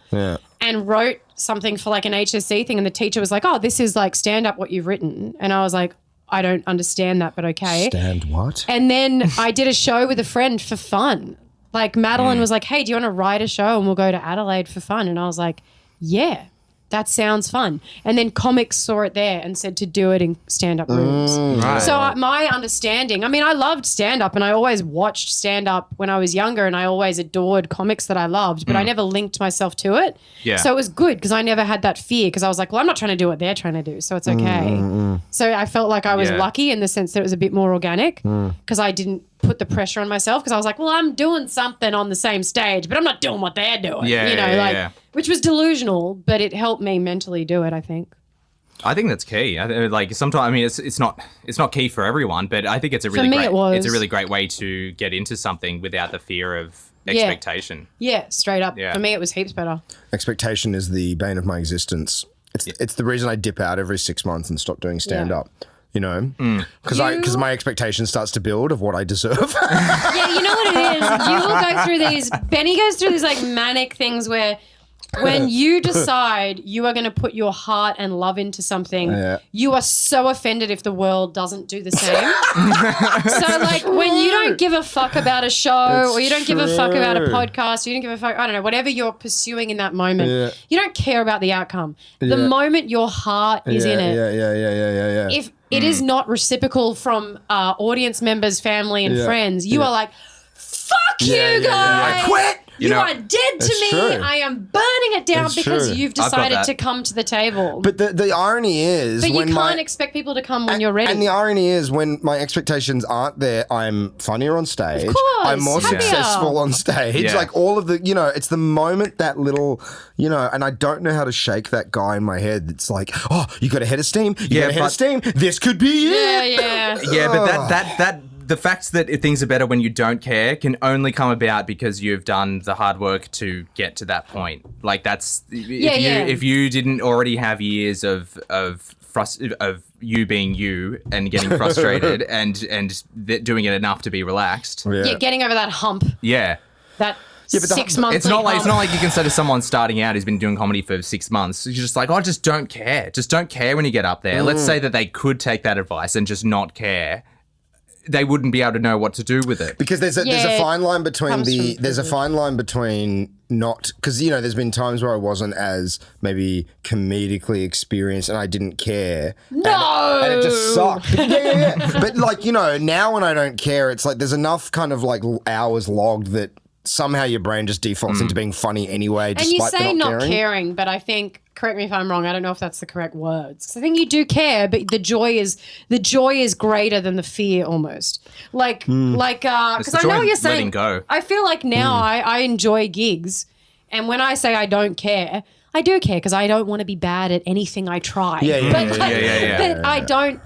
[SPEAKER 1] and wrote something for like an HSC thing, and the teacher was like, "Oh, this is like stand up what you've written," and I was like, "I don't understand that, but okay."
[SPEAKER 2] Stand what?
[SPEAKER 1] And then I did a show with a friend for fun. Like Madeline was like, "Hey, do you want to write a show and we'll go to Adelaide for fun?" And I was like, "Yeah. That sounds fun." And then comics saw it there and said to do it in stand-up rooms.
[SPEAKER 3] Right.
[SPEAKER 1] So my understanding, I mean, I loved stand-up and I always watched stand-up when I was younger and I always adored comics that I loved, but I never linked myself to it.
[SPEAKER 3] Yeah.
[SPEAKER 1] So it was good because I never had that fear because I was like, well, I'm not trying to do what they're trying to do, so it's okay. So I felt like I was lucky in the sense that it was a bit more organic because I didn't put the pressure on myself because I was like, well, I'm doing something on the same stage, but I'm not doing what they're doing. Which was delusional, but it helped me mentally do it, I think.
[SPEAKER 3] I think that's key. Like sometimes, I mean, it's not key for everyone, but I think it's a really
[SPEAKER 1] me,
[SPEAKER 3] great.
[SPEAKER 1] it was.
[SPEAKER 3] It's a really great way to get into something without the fear of expectation.
[SPEAKER 1] Yeah, straight up.
[SPEAKER 3] Yeah.
[SPEAKER 1] For me, it was heaps better.
[SPEAKER 2] Expectation is the bane of my existence. It's the reason I dip out every 6 months and stop doing stand-up. You know, because my expectation starts to build of what I deserve.
[SPEAKER 1] Yeah, you know what it is? You will go through these, Benny goes through these like manic things where when you decide you are going to put your heart and love into something, you are so offended if the world doesn't do the same. So like when you don't give a fuck about a show or you don't give a fuck about a podcast, or you don't give a fuck, I don't know, whatever you're pursuing in that moment, you don't care about the outcome. The moment your heart is in it. If it is not reciprocal from audience members, family and friends, you are like, fuck you guys.
[SPEAKER 2] I quit.
[SPEAKER 1] You are dead to me.
[SPEAKER 2] true.
[SPEAKER 1] I am burning it down
[SPEAKER 2] That's
[SPEAKER 1] because
[SPEAKER 2] true.
[SPEAKER 1] you've
[SPEAKER 3] I've got
[SPEAKER 1] decided
[SPEAKER 3] that.
[SPEAKER 1] to come to the table.
[SPEAKER 2] But the irony is,
[SPEAKER 1] But you
[SPEAKER 2] when
[SPEAKER 1] can't expect people to come when you're ready.
[SPEAKER 2] And the irony is, when my expectations aren't there, I'm funnier on stage.
[SPEAKER 1] Of course,
[SPEAKER 2] I'm more
[SPEAKER 1] happier.
[SPEAKER 2] successful on stage.
[SPEAKER 3] Yeah.
[SPEAKER 2] Like all of the, it's the moment that little, and I don't know how to shake that guy in my head. It's like, oh, you got a head of steam. You got a head of steam. This could be it.
[SPEAKER 3] Yeah, but that the fact that things are better when you don't care can only come about because you've done the hard work to get to that point. Like that's if you didn't already have years of you being you and getting frustrated and doing it enough to be relaxed.
[SPEAKER 1] Yeah, getting over that hump.
[SPEAKER 3] Yeah.
[SPEAKER 1] That 6 months.
[SPEAKER 3] It's not like you can say to someone starting out who's been doing comedy for 6 months, you're just like, oh, just don't care. Just don't care when you get up there. Let's say that they could take that advice and just not care. They wouldn't be able to know what to do with it.
[SPEAKER 2] Because there's a fine line between not, because there's been times where I wasn't as maybe comedically experienced and I didn't care.
[SPEAKER 1] No,
[SPEAKER 2] and it just sucked. But like now when I don't care, it's like there's enough kind of like hours logged that somehow your brain just defaults into being funny anyway.
[SPEAKER 1] And you say
[SPEAKER 2] not
[SPEAKER 1] caring, but I think, correct me if I'm wrong, I don't know if that's the correct words. 'Cause I think you do care, but the joy is greater than the fear almost. Because I know what you're saying.
[SPEAKER 3] Letting go.
[SPEAKER 1] I feel like now I enjoy gigs, and when I say I don't care, I do care because I don't want to be bad at anything I try. But I don't.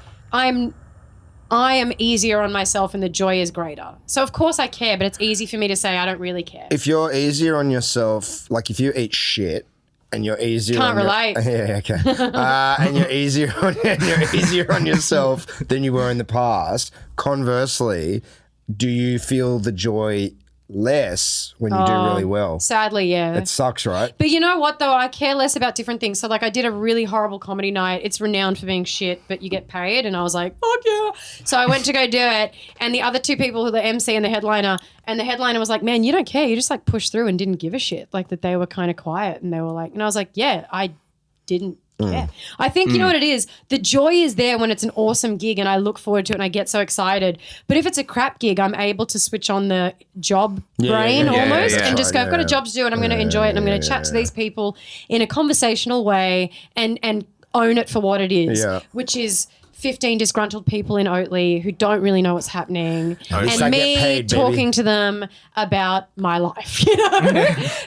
[SPEAKER 1] I am easier on myself and the joy is greater. So, of course, I care, but it's easy for me to say I don't really care.
[SPEAKER 2] If you're easier on yourself, like if you eat shit and you're easier
[SPEAKER 1] Can't
[SPEAKER 2] on
[SPEAKER 1] relate.
[SPEAKER 2] Okay. And you're easier on yourself than you were in the past, conversely, do you feel the joy less when you do really well?
[SPEAKER 1] Sadly, yeah.
[SPEAKER 2] It sucks, right?
[SPEAKER 1] But you know what, though? I care less about different things. So, like, I did a really horrible comedy night. It's renowned for being shit, but you get paid. And I was like, fuck yeah. So I went to go do it. And the other two people, the MC and the headliner was like, man, you don't care. You just, like, pushed through and didn't give a shit. Like, that they were kind of quiet. And they were like, and I was like, yeah, I didn't care. I think, you know what it is? The joy is there when it's an awesome gig and I look forward to it and I get so excited. But if it's a crap gig, I'm able to switch on the job brain almost and just go, I've got a job to do and I'm going to enjoy it and I'm going to chat to these people in a conversational way and own it for what it is, which is 15 disgruntled people in Oatley who don't really know what's happening and me talking to them about my life,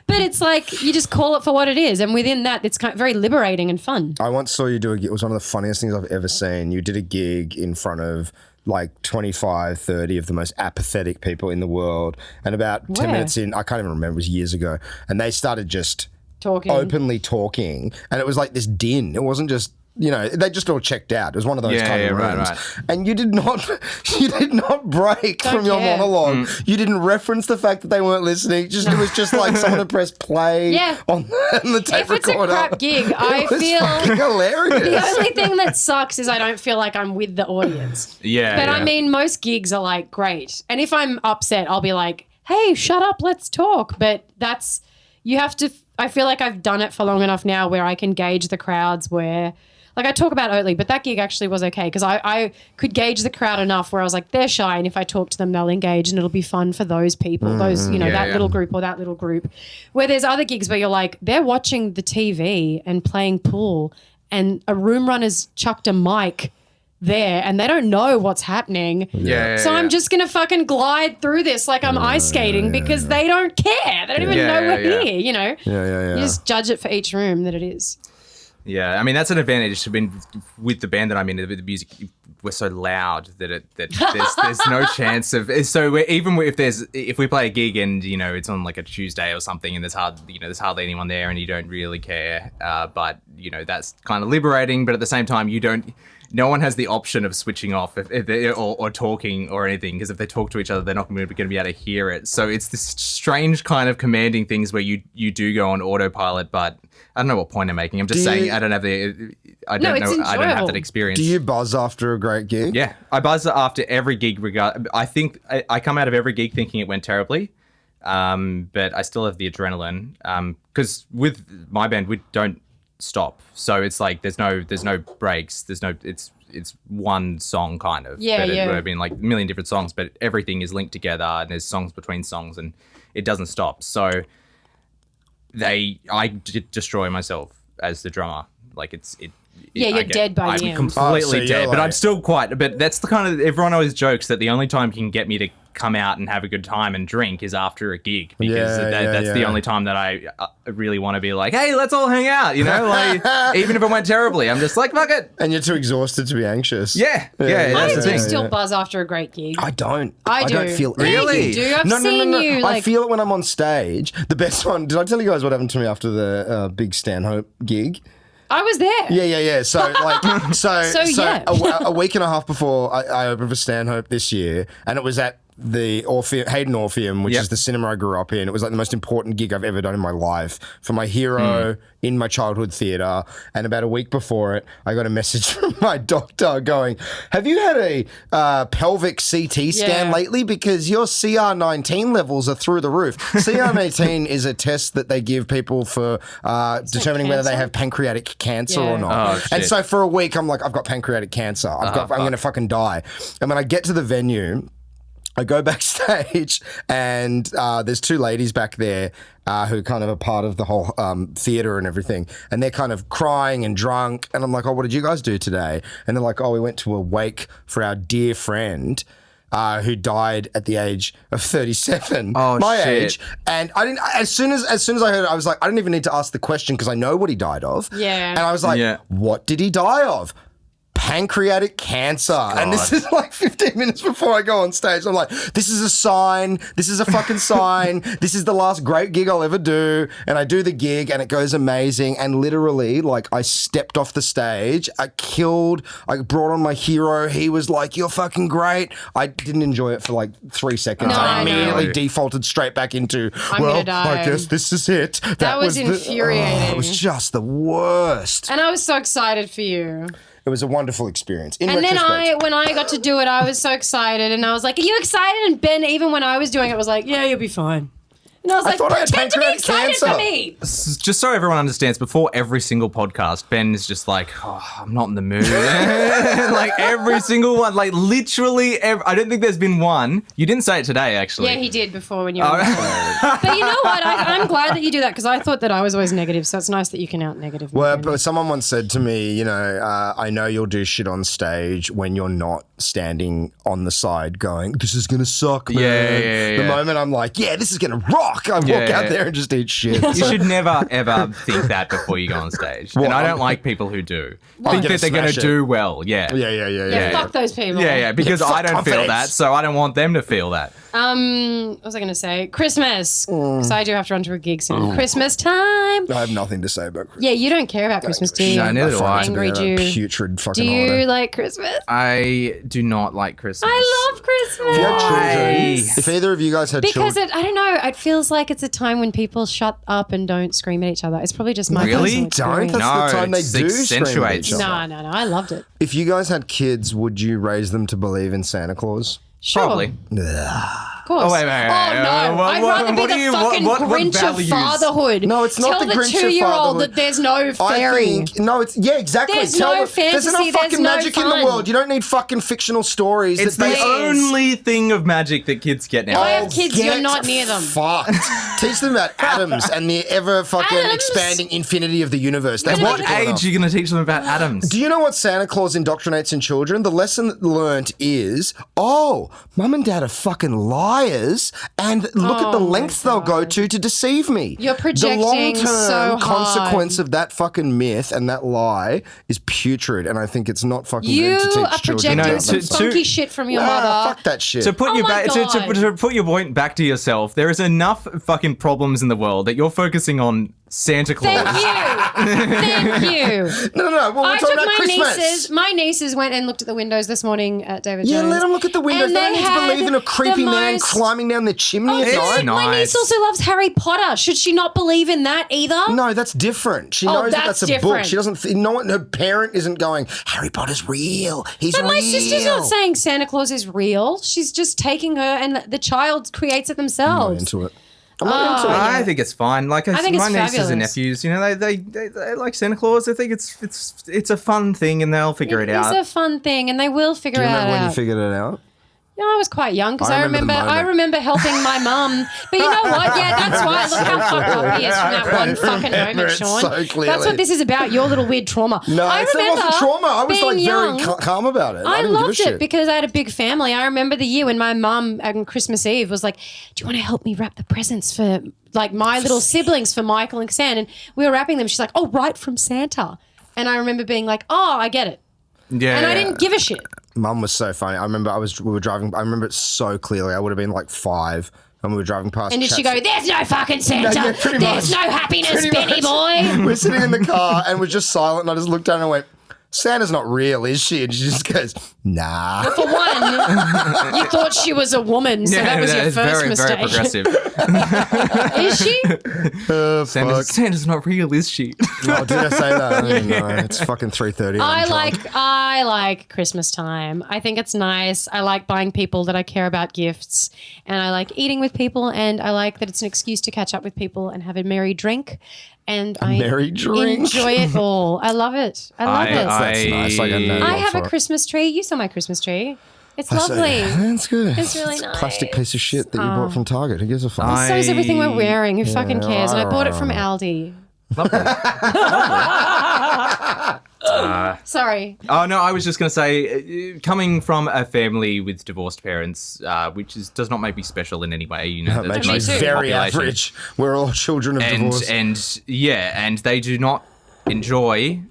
[SPEAKER 1] But it's like you just call it for what it is, and within that it's kind of very liberating and fun.
[SPEAKER 2] I once saw you do a gig. It was one of the funniest things I've ever seen. You did a gig in front of like 25, 30 of the most apathetic people in the world, and about 10 minutes in, I can't even remember, it was years ago, and they started just
[SPEAKER 1] Talking.
[SPEAKER 2] openly talking, and it was like this din. It wasn't just they just all checked out. It was one of those kind of rooms.
[SPEAKER 3] Right.
[SPEAKER 2] And you did not break from your monologue. You didn't reference the fact that they weren't listening. It was just like someone had pressed play on the tape recorder.
[SPEAKER 1] If it's a crap gig, I feel
[SPEAKER 2] fucking hilarious.
[SPEAKER 1] The only thing that sucks is I don't feel like I'm with the audience. But I mean, most gigs are like great. And if I'm upset, I'll be like, hey, shut up, let's talk. But I feel like I've done it for long enough now where I can gauge the crowds where, like I talk about Oatly, but that gig actually was okay because I could gauge the crowd enough where I was like, they're shy, and if I talk to them, they'll engage, and it'll be fun for those people, little group or that little group. Where there's other gigs where you're like, they're watching the TV and playing pool, and a room runner's chucked a mic there and they don't know what's happening. So I'm just going to fucking glide through this like I'm ice skating because they don't care. They don't even know we're here, You just judge it for each room that it is.
[SPEAKER 3] Yeah, I mean, that's an advantage to be with the band that I'm in. The music, we're so loud that there's no chance of. So even if we play a gig and it's on like a Tuesday or something and there's hardly anyone there and you don't really care, but that's kind of liberating. But at the same time, no one has the option of switching off or talking or anything, because if they talk to each other, they're not going to be able to hear it. So it's this strange kind of commanding things where you do go on autopilot, but I don't know what point I'm making. I'm just saying I don't have I don't have that experience.
[SPEAKER 2] Do you buzz after a great gig?
[SPEAKER 3] Yeah, I buzz after every gig. I think I come out of every gig thinking it went terribly, but I still have the adrenaline. Because with my band, we don't stop, so it's like there's no breaks. It's one song kind of. I've been like a million different songs, but everything is linked together, and there's songs between songs, and it doesn't stop. So I destroy myself as the drummer. Like
[SPEAKER 1] you're dead by the end.
[SPEAKER 3] I'm completely dead, but I'm still but that's the kind of, everyone always jokes that the only time you can get me to come out and have a good time and drink is after a gig, because that's the only time that I really want to be like, hey, let's all hang out, like even if it went terribly, I'm just like, fuck it.
[SPEAKER 2] And you're too exhausted to be anxious.
[SPEAKER 3] I
[SPEAKER 1] do still buzz after a great gig.
[SPEAKER 2] I don't.
[SPEAKER 1] I
[SPEAKER 2] don't feel
[SPEAKER 1] really.
[SPEAKER 2] anything.
[SPEAKER 1] I've seen you.
[SPEAKER 2] I feel it when I'm on stage. The best one. Did I tell you guys what happened to me after the big Stanhope gig?
[SPEAKER 1] I was there.
[SPEAKER 2] Yeah. So a week and a half before I opened for Stanhope this year, and it was at the Hayden Orpheum, which is the cinema I grew up in. It was like the most important gig I've ever done in my life for my hero in my childhood theatre. And about a week before it, I got a message from my doctor going, have you had a pelvic CT scan lately? Because your CR19 levels are through the roof. CR19 is a test that they give people for determining whether they have pancreatic cancer or not. And so for a week, I'm like, I've got pancreatic cancer. I'm going to fucking die. And when I get to the venue, I go backstage and there's two ladies back there who kind of are part of the whole theatre and everything. And they're kind of crying and drunk. And I'm like, oh, what did you guys do today? And they're like, oh, we went to a wake for our dear friend who died at the age of 37, age. And I didn't. As soon as I heard it, I was like, I didn't even need to ask the question because I know what he died of.
[SPEAKER 1] Yeah.
[SPEAKER 2] And I was like, what did he die of? Pancreatic cancer. God. And this is like 15 minutes before I go on stage. I'm like, this is a sign. This is a fucking sign. This is the last great gig I'll ever do. And I do the gig and it goes amazing. And literally, like, I stepped off the stage. I brought on my hero. He was like, you're fucking great. I didn't enjoy it for like 3 seconds. I immediately defaulted straight back into, I guess this is it.
[SPEAKER 1] That was infuriating.
[SPEAKER 2] It was just the worst.
[SPEAKER 1] And I was so excited for you.
[SPEAKER 2] It was a wonderful experience.
[SPEAKER 1] When I got to do it, I was so excited. And I was like, are you excited? And Ben, even when I was doing it, was like, yeah, you'll be fine. And I was like,
[SPEAKER 2] thought I had
[SPEAKER 1] pretend to be excited
[SPEAKER 2] cancer.
[SPEAKER 1] for me.
[SPEAKER 3] Just so everyone understands, before every single podcast, Ben is just like, oh, I'm not in the mood. Like every single one, like literally I don't think there's been one. You didn't say it today, actually.
[SPEAKER 1] Yeah, he did before when you were But you know what? I'm glad that you do that because I thought that I was always negative, so it's nice that you can out negative me.
[SPEAKER 2] Well, but someone once said to me, I know you'll do shit on stage when you're not standing on the side going, this is going to suck, man. The moment I'm like, yeah, this is going to rock. I walk out there and just eat shit.
[SPEAKER 3] You should never, ever think that before you go on stage. And I don't like people who do. Think that they're going to do well. Yeah,
[SPEAKER 1] fuck those people.
[SPEAKER 3] Yeah, because I don't feel that, so I don't want them to feel that.
[SPEAKER 1] What was I going to say? Christmas. Because I do have to run to a gig soon. Christmas time.
[SPEAKER 2] I have nothing to say about Christmas.
[SPEAKER 1] Yeah, you don't care about Christmas, do you?
[SPEAKER 3] No, neither do I.
[SPEAKER 1] Angry Jew.
[SPEAKER 2] Putrid fucking
[SPEAKER 1] Do you
[SPEAKER 2] holiday.
[SPEAKER 1] like Christmas?
[SPEAKER 3] I do not like Christmas.
[SPEAKER 1] I love Christmas.
[SPEAKER 2] If you had children,
[SPEAKER 3] Why?
[SPEAKER 2] if either of you guys had
[SPEAKER 1] Because
[SPEAKER 2] children,
[SPEAKER 1] I don't know, it feels like it's a time when people shut up and don't scream at each other. It's probably just my
[SPEAKER 3] Really?
[SPEAKER 1] personal
[SPEAKER 2] don't.
[SPEAKER 1] experience.
[SPEAKER 2] That's the time they
[SPEAKER 3] it
[SPEAKER 2] do scream at
[SPEAKER 3] accentuates.
[SPEAKER 2] each other.
[SPEAKER 1] No, I loved it.
[SPEAKER 2] If you guys had kids, would you raise them to believe in Santa Claus?
[SPEAKER 1] Sure.
[SPEAKER 3] Probably.
[SPEAKER 1] Of course.
[SPEAKER 3] Oh, wait.
[SPEAKER 1] Oh, no. I'd rather be the fucking Grinch of
[SPEAKER 3] values?
[SPEAKER 1] fatherhood.
[SPEAKER 2] No, it's not
[SPEAKER 1] Tell
[SPEAKER 2] the Grinch of
[SPEAKER 1] 2-year-old
[SPEAKER 2] fatherhood.
[SPEAKER 1] that there's no
[SPEAKER 2] I
[SPEAKER 1] fairy.
[SPEAKER 2] think exactly.
[SPEAKER 1] There's
[SPEAKER 2] Tell
[SPEAKER 1] no
[SPEAKER 2] them, there's enough
[SPEAKER 1] fantasy,
[SPEAKER 2] fucking
[SPEAKER 1] there's no
[SPEAKER 2] magic in the
[SPEAKER 1] fun.
[SPEAKER 2] world. You don't need fucking fictional stories.
[SPEAKER 3] It's
[SPEAKER 2] that
[SPEAKER 3] the
[SPEAKER 2] they
[SPEAKER 3] only thing of magic that kids get now.
[SPEAKER 1] I have kids,
[SPEAKER 2] get
[SPEAKER 1] you're not near them.
[SPEAKER 2] Fucked. Teach them about atoms and the ever fucking
[SPEAKER 1] Atoms?
[SPEAKER 2] expanding infinity of the universe. That's
[SPEAKER 3] At what
[SPEAKER 2] magical
[SPEAKER 3] age
[SPEAKER 2] enough.
[SPEAKER 3] are you going to teach them about atoms?
[SPEAKER 2] Do you know what Santa Claus indoctrinates in children? The lesson learnt is, mum and dad are fucking liars, and look at the lengths they'll go to deceive me.
[SPEAKER 1] You're projecting
[SPEAKER 2] the long-term
[SPEAKER 1] so hard.
[SPEAKER 2] consequence of that fucking myth and that lie is putrid, and I think it's not fucking
[SPEAKER 1] You
[SPEAKER 2] good to teach
[SPEAKER 1] are
[SPEAKER 2] children.
[SPEAKER 1] projecting
[SPEAKER 3] No,
[SPEAKER 1] some
[SPEAKER 3] to-
[SPEAKER 1] funky shit from your mother.
[SPEAKER 2] Fuck that shit.
[SPEAKER 3] To put
[SPEAKER 1] Oh
[SPEAKER 3] you
[SPEAKER 1] my
[SPEAKER 3] back,
[SPEAKER 1] God.
[SPEAKER 3] to put your point back to yourself, there is enough fucking problems in the world that you're focusing on Santa Claus.
[SPEAKER 1] Thank you. Thank you.
[SPEAKER 2] no. Well, we're
[SPEAKER 1] I
[SPEAKER 2] talking
[SPEAKER 1] took
[SPEAKER 2] about
[SPEAKER 1] my
[SPEAKER 2] Christmas.
[SPEAKER 1] nieces. My nieces went and looked at the windows this morning at David
[SPEAKER 2] Yeah,
[SPEAKER 1] Jones.
[SPEAKER 2] let them look at the windows.
[SPEAKER 1] And
[SPEAKER 2] They don't need to
[SPEAKER 1] had
[SPEAKER 2] believe in a creepy
[SPEAKER 1] the
[SPEAKER 2] man
[SPEAKER 1] most-
[SPEAKER 2] climbing down the chimney at
[SPEAKER 3] It's
[SPEAKER 2] night.
[SPEAKER 3] not-
[SPEAKER 1] My niece
[SPEAKER 3] Nice.
[SPEAKER 1] also loves Harry Potter. Should she not believe in that either?
[SPEAKER 2] No, that's different. She knows that
[SPEAKER 1] that's
[SPEAKER 2] that's a book.
[SPEAKER 1] different.
[SPEAKER 2] She doesn't. No, her parent isn't going. Harry Potter's real. He's
[SPEAKER 1] But
[SPEAKER 2] real.
[SPEAKER 1] my sister's not saying Santa Claus is real. She's just taking her and the child creates it
[SPEAKER 2] I'm not
[SPEAKER 1] themselves.
[SPEAKER 2] into it. I'm not into it.
[SPEAKER 3] I think it's fine. Like
[SPEAKER 1] I think it's
[SPEAKER 3] my nieces
[SPEAKER 1] fabulous.
[SPEAKER 3] and nephews, you know, they like Santa Claus. I think it's a fun thing, and they'll figure it out.
[SPEAKER 1] It's a fun thing, and they will figure
[SPEAKER 2] Do you
[SPEAKER 1] it
[SPEAKER 2] remember when you
[SPEAKER 1] out.
[SPEAKER 2] figured it out?
[SPEAKER 1] No, I was quite young because
[SPEAKER 2] I
[SPEAKER 1] I
[SPEAKER 2] remember
[SPEAKER 1] remember.
[SPEAKER 2] the moment.
[SPEAKER 1] I remember helping my mum. But you know what? Yeah, that's why. Look how fucked up he is from that one fucking moment,
[SPEAKER 2] it
[SPEAKER 1] Sean.
[SPEAKER 2] so clearly.
[SPEAKER 1] That's what this is about. Your little weird trauma.
[SPEAKER 2] No,
[SPEAKER 1] I
[SPEAKER 2] it
[SPEAKER 1] remember
[SPEAKER 2] wasn't trauma. I was
[SPEAKER 1] being
[SPEAKER 2] like
[SPEAKER 1] young.
[SPEAKER 2] very calm about it.
[SPEAKER 1] I
[SPEAKER 2] didn't
[SPEAKER 1] loved
[SPEAKER 2] give a
[SPEAKER 1] it
[SPEAKER 2] shit.
[SPEAKER 1] because I had a big family. I remember the year when my mum on Christmas Eve was like, "Do you want to help me wrap the presents for like my little siblings for Michael and Cassandra?" And we were wrapping them. She's like, "Oh, right from Santa." And I remember being like, "Oh, I get it."
[SPEAKER 3] Yeah,
[SPEAKER 1] And I didn't give a shit.
[SPEAKER 2] Mum was so funny. I remember we were driving. I remember it so clearly. I would have been like 5, and we were driving past.
[SPEAKER 1] And did she go,
[SPEAKER 2] Chatsworth.
[SPEAKER 1] "There's no fucking Santa.
[SPEAKER 2] Yeah, pretty
[SPEAKER 1] There's
[SPEAKER 2] much.
[SPEAKER 1] no happiness,
[SPEAKER 2] Pretty
[SPEAKER 1] Benny
[SPEAKER 2] much.
[SPEAKER 1] boy."
[SPEAKER 2] We're sitting in the car and we're just silent. And I just looked down and went, "Santa's not real, is she?" And she just goes, "Nah."
[SPEAKER 1] For one, you thought she was a woman, so that was your
[SPEAKER 3] is
[SPEAKER 1] first
[SPEAKER 3] very,
[SPEAKER 1] mistake.
[SPEAKER 3] very progressive.
[SPEAKER 1] Is she?
[SPEAKER 3] Santa's, Santa's not real, is she?
[SPEAKER 2] Oh, did I say that? I don't know. It's fucking 3:30.
[SPEAKER 1] I like Christmas time. I think it's nice. I like buying people that I care about gifts, and I like eating with people, and I like that it's an excuse to catch up with people and have a merry drink. And I
[SPEAKER 2] merry drink?
[SPEAKER 1] enjoy it all. I love it. I love it.
[SPEAKER 2] That's nice. Like,
[SPEAKER 1] I have a Christmas tree. You saw my Christmas tree. It's lovely.
[SPEAKER 2] That's good.
[SPEAKER 1] It's really
[SPEAKER 2] a plastic
[SPEAKER 1] nice.
[SPEAKER 2] piece of shit that you bought from Target. Who gives a fuck?
[SPEAKER 1] So is everything we're wearing. Who fucking
[SPEAKER 2] Yeah,
[SPEAKER 1] cares? And I bought it from
[SPEAKER 2] right.
[SPEAKER 1] Aldi. Sorry.
[SPEAKER 3] Oh no, I was just going to say, coming from a family with divorced parents, which does not make me special in any way. You know,
[SPEAKER 2] That
[SPEAKER 3] the
[SPEAKER 2] makes me
[SPEAKER 3] most
[SPEAKER 1] too.
[SPEAKER 2] very
[SPEAKER 3] population.
[SPEAKER 2] average. We're all children of divorce.
[SPEAKER 3] And they do not enjoy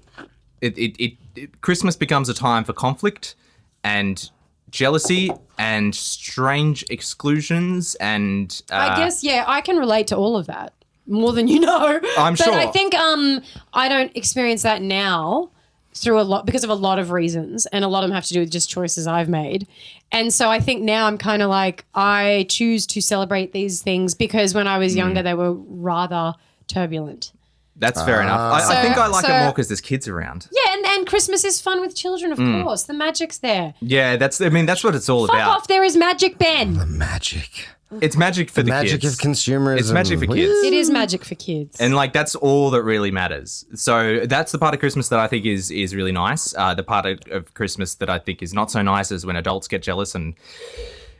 [SPEAKER 3] it. Christmas becomes a time for conflict and jealousy and strange exclusions and
[SPEAKER 1] I guess, yeah, I can relate to all of that more than you know.
[SPEAKER 3] I'm
[SPEAKER 1] but
[SPEAKER 3] sure.
[SPEAKER 1] I think I don't experience that now through a lot because of a lot of reasons, and a lot of them have to do with just choices I've made. And so I think now I'm kind of like, I choose to celebrate these things because when I was younger, they were rather turbulent.
[SPEAKER 3] that's fair enough. I think I like it
[SPEAKER 1] So-
[SPEAKER 3] more because there's kids around.
[SPEAKER 1] Yeah, and Christmas is fun with children, of course. The magic's there.
[SPEAKER 3] Yeah, that's what it's all
[SPEAKER 1] Fuck
[SPEAKER 3] about.
[SPEAKER 1] off, there is magic, Ben.
[SPEAKER 2] Magic.
[SPEAKER 3] It's magic for the
[SPEAKER 2] Magic
[SPEAKER 3] kids.
[SPEAKER 2] of consumerism.
[SPEAKER 3] It's magic for kids.
[SPEAKER 1] It is magic for kids.
[SPEAKER 3] And like that's all that really matters. So that's the part of Christmas that I think is really nice. The part of Christmas that I think is not so nice is when adults get jealous and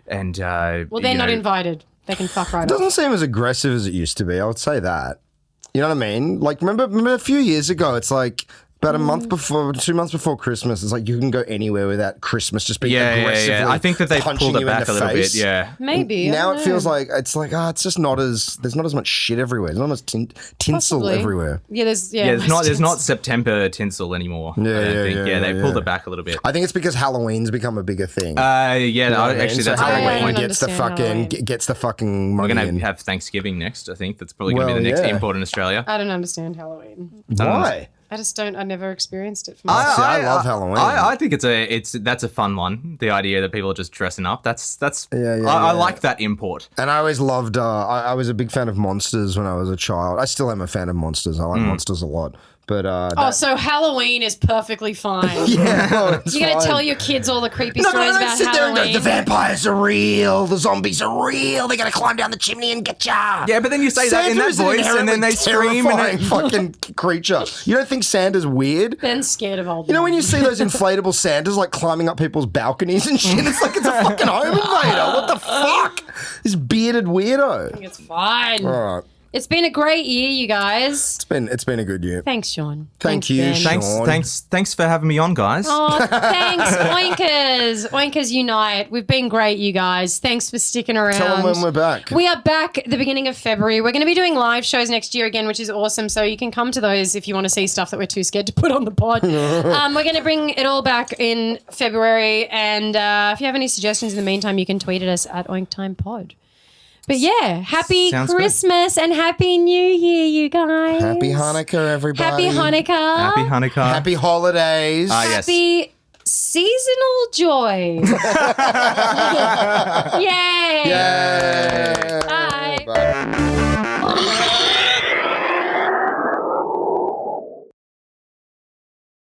[SPEAKER 1] Well, they're not invited. They can fuck right
[SPEAKER 2] It
[SPEAKER 1] off.
[SPEAKER 2] doesn't seem as aggressive as it used to be. I would say that. You know what I mean? Like, remember a few years ago, it's like About a month before, 2 months before Christmas, it's like you can go anywhere without Christmas just being aggressively
[SPEAKER 3] I think that they
[SPEAKER 2] punching
[SPEAKER 3] pulled it
[SPEAKER 2] you in
[SPEAKER 3] back
[SPEAKER 2] the
[SPEAKER 3] a little
[SPEAKER 2] face.
[SPEAKER 3] bit. Yeah.
[SPEAKER 1] Maybe.
[SPEAKER 2] Now
[SPEAKER 1] I don't
[SPEAKER 2] it feels
[SPEAKER 1] know.
[SPEAKER 2] like it's just not as there's not as much shit everywhere. There's not as much tinsel
[SPEAKER 1] Possibly.
[SPEAKER 2] everywhere.
[SPEAKER 1] Yeah, there's
[SPEAKER 3] There's not September tinsel anymore. I don't think. They pulled
[SPEAKER 2] yeah.
[SPEAKER 3] it back a little bit.
[SPEAKER 2] I think it's because Halloween's become a bigger thing.
[SPEAKER 3] Actually,
[SPEAKER 2] So
[SPEAKER 3] that's
[SPEAKER 2] Halloween
[SPEAKER 3] Halloween.
[SPEAKER 2] gets the
[SPEAKER 1] Halloween.
[SPEAKER 2] gets the fucking
[SPEAKER 3] We're
[SPEAKER 2] money
[SPEAKER 3] gonna
[SPEAKER 2] in.
[SPEAKER 3] have Thanksgiving next. I think that's probably gonna be
[SPEAKER 2] Well,
[SPEAKER 3] the next
[SPEAKER 2] yeah.
[SPEAKER 3] import in Australia.
[SPEAKER 1] I don't understand Halloween.
[SPEAKER 2] Why?
[SPEAKER 1] I just don't. I never experienced it for myself.
[SPEAKER 2] See, I love Halloween.
[SPEAKER 3] I think that's a fun one. The idea that people are just dressing up. That's
[SPEAKER 2] Yeah,
[SPEAKER 3] I like that import.
[SPEAKER 2] And I always loved. I was a big fan of monsters when I was a child. I still am a fan of monsters. I like monsters a lot. But
[SPEAKER 1] So Halloween is perfectly fine.
[SPEAKER 2] yeah, no, it's
[SPEAKER 1] You're gonna
[SPEAKER 2] fine.
[SPEAKER 1] tell your kids all the creepy
[SPEAKER 2] No,
[SPEAKER 1] stories
[SPEAKER 2] don't
[SPEAKER 1] about
[SPEAKER 2] sit there and
[SPEAKER 1] Halloween.
[SPEAKER 2] go, the vampires are real, the zombies are real, they're gonna climb down the chimney and get ya.
[SPEAKER 3] Yeah, but then you say that in that
[SPEAKER 2] Santa's an
[SPEAKER 3] voice, and then they scream.
[SPEAKER 2] terrifying fucking creature. You don't think Santa's weird?
[SPEAKER 1] Ben's scared of old.
[SPEAKER 2] You know when you see those inflatable Santas like climbing up people's balconies and shit? It's like it's a fucking home invader. What the fuck? This bearded weirdo.
[SPEAKER 1] It's fine.
[SPEAKER 2] All right,
[SPEAKER 1] It's been a great year, you guys.
[SPEAKER 2] it's been a good year.
[SPEAKER 1] Thanks, Sean.
[SPEAKER 2] Thank you,
[SPEAKER 1] Ben.
[SPEAKER 2] Sean.
[SPEAKER 3] Thanks for having me on, guys.
[SPEAKER 1] Oh, thanks, Oinkers. Oinkers unite. We've been great, you guys. Thanks for sticking around.
[SPEAKER 2] Tell them when we're back.
[SPEAKER 1] We are back at the beginning of February. We're going to be doing live shows next year again, which is awesome. So you can come to those if you want to see stuff that we're too scared to put on the pod. We're going to bring it all back in February. And if you have any suggestions in the meantime, you can tweet at us at Oink Time Pod. But yeah, happy
[SPEAKER 3] Sounds good.
[SPEAKER 1] Christmas and happy New Year, you guys.
[SPEAKER 2] Happy Hanukkah, everybody.
[SPEAKER 1] Happy Hanukkah.
[SPEAKER 3] Happy Hanukkah.
[SPEAKER 2] Happy holidays.
[SPEAKER 3] Yes.
[SPEAKER 1] Happy seasonal joy. Yay.
[SPEAKER 2] Yay.
[SPEAKER 1] Bye.
[SPEAKER 2] Bye.